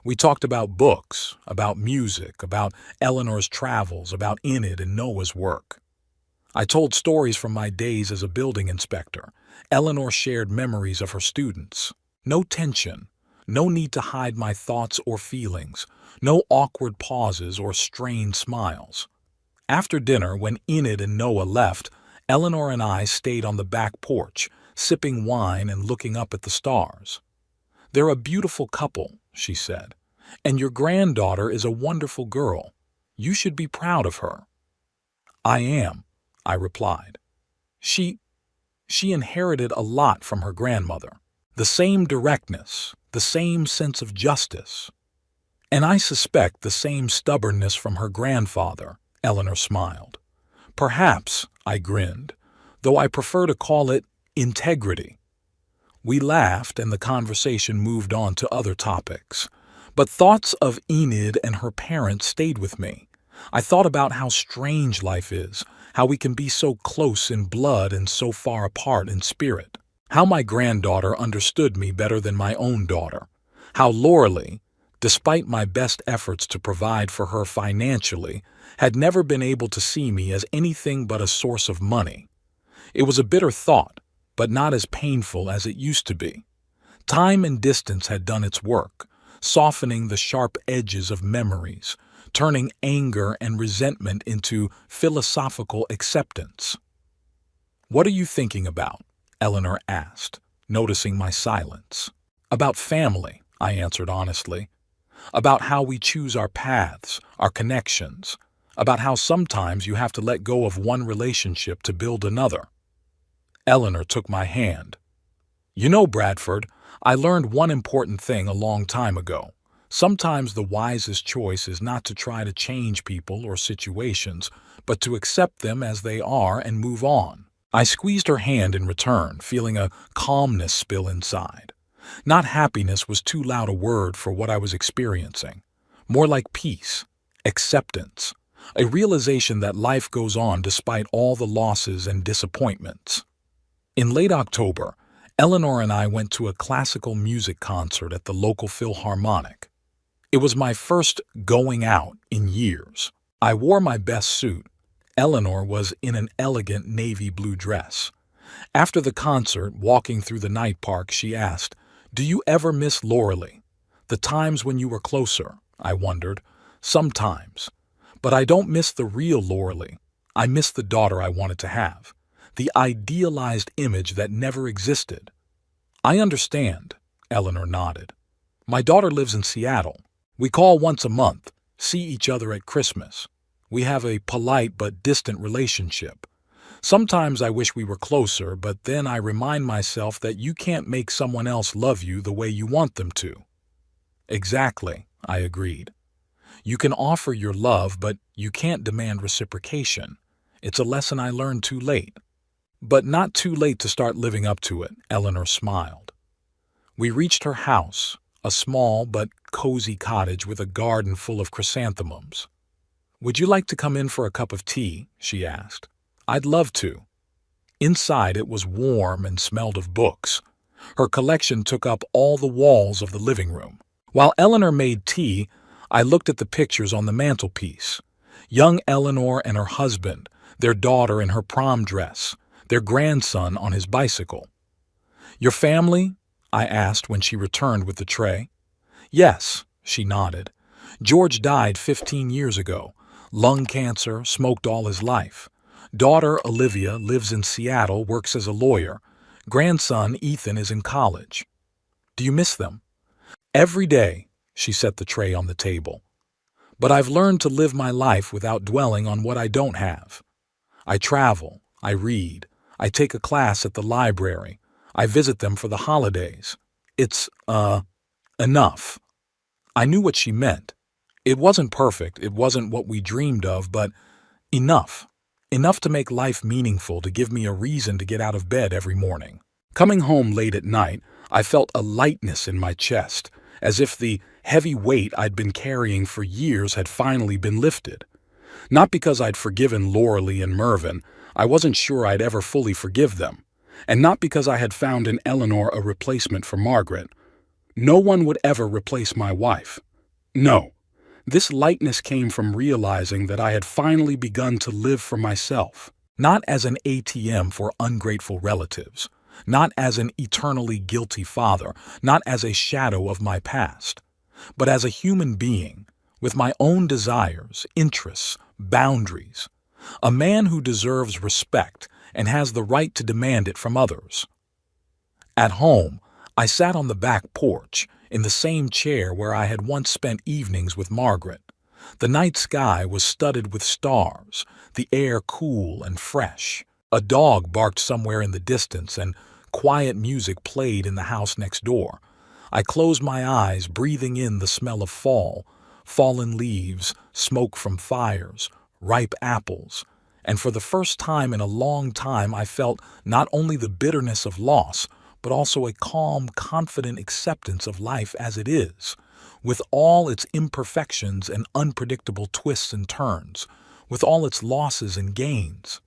S1: We talked about books, about music, about Eleanor's travels, about Enid and Noah's work. I told stories from my days as a building inspector. Eleanor shared memories of her students. No tension, no need to hide my thoughts or feelings, no awkward pauses or strained smiles. After dinner, when Enid and Noah left, Eleanor and I stayed on the back porch, sipping wine and looking up at the stars. "They're a beautiful couple," she said, "and your granddaughter is a wonderful girl. You should be proud of her." "I am," I replied. She inherited a lot from her grandmother. The same directness, the same sense of justice. And I suspect the same stubbornness from her grandfather, Eleanor smiled. Perhaps, I grinned, though I prefer to call it integrity. We laughed and the conversation moved on to other topics. But thoughts of Enid and her parents stayed with me. I thought about how strange life is, how we can be so close in blood and so far apart in spirit. How my granddaughter understood me better than my own daughter. How Loralee, despite my best efforts to provide for her financially, had never been able to see me as anything but a source of money. It was a bitter thought, but not as painful as it used to be. Time and distance had done its work, softening the sharp edges of memories, turning anger and resentment into philosophical acceptance. "What are you thinking about?" Eleanor asked, noticing my silence. "About family," I answered honestly. "About how we choose our paths, our connections. About how sometimes you have to let go of one relationship to build another." Eleanor took my hand. "You know, Bradford, I learned one important thing a long time ago. Sometimes the wisest choice is not to try to change people or situations, but to accept them as they are and move on." I squeezed her hand in return, feeling a calmness spill inside. Not happiness was too loud a word for what I was experiencing. More like peace, acceptance, a realization that life goes on despite all the losses and disappointments. In late October, Eleanor and I went to a classical music concert at the local Philharmonic. It was my first going out in years. I wore my best suit. Eleanor was in an elegant navy blue dress. After the concert, walking through the night park, she asked, "Do you ever miss Loralee? The times when you were closer?" I wondered. "Sometimes. But I don't miss the real Loralee. I miss the daughter I wanted to have. The idealized image that never existed." "I understand," Eleanor nodded. "My daughter lives in Seattle. We call once a month, see each other at Christmas. We have a polite but distant relationship. Sometimes I wish we were closer, but then I remind myself that you can't make someone else love you the way you want them to." "Exactly," I agreed. "You can offer your love, but you can't demand reciprocation. It's a lesson I learned too late." "But not too late to start living up to it," Eleanor smiled. We reached her house, a small but cozy cottage with a garden full of chrysanthemums. "Would you like to come in for a cup of tea?" she asked. "I'd love to." Inside it was warm and smelled of books. Her collection took up all the walls of the living room. While Eleanor made tea, I looked at the pictures on the mantelpiece. Young Eleanor and her husband, their daughter in her prom dress, their grandson on his bicycle. "Your family?" I asked when she returned with the tray. "Yes," she nodded. "George died 15 years ago. Lung cancer, smoked all his life. Daughter Olivia lives in Seattle, works as a lawyer. Grandson Ethan is in college." "Do you miss them?" "Every day," she set the tray on the table. "But I've learned to live my life without dwelling on what I don't have. I travel, I read, I take a class at the library, I visit them for the holidays. It's, enough." I knew what she meant. It wasn't perfect, it wasn't what we dreamed of, but enough. Enough to make life meaningful, to give me a reason to get out of bed every morning. Coming home late at night, I felt a lightness in my chest, as if the heavy weight I'd been carrying for years had finally been lifted. Not because I'd forgiven Loralee and Mervyn, I wasn't sure I'd ever fully forgive them. And not because I had found in Eleanor a replacement for Margaret. No one would ever replace my wife. No. This lightness came from realizing that I had finally begun to live for myself, not as an ATM for ungrateful relatives, not as an eternally guilty father, not as a shadow of my past, but as a human being with my own desires, interests, boundaries, a man who deserves respect and has the right to demand it from others. At home, I sat on the back porch, in the same chair where I had once spent evenings with Margaret. The night sky was studded with stars, the air cool and fresh. A dog barked somewhere in the distance, and quiet music played in the house next door. I closed my eyes, breathing in the smell of fall, fallen leaves, smoke from fires, ripe apples, and for the first time in a long time I felt not only the bitterness of loss, but also a calm, confident acceptance of life as it is, with all its imperfections and unpredictable twists and turns, with all its losses and gains.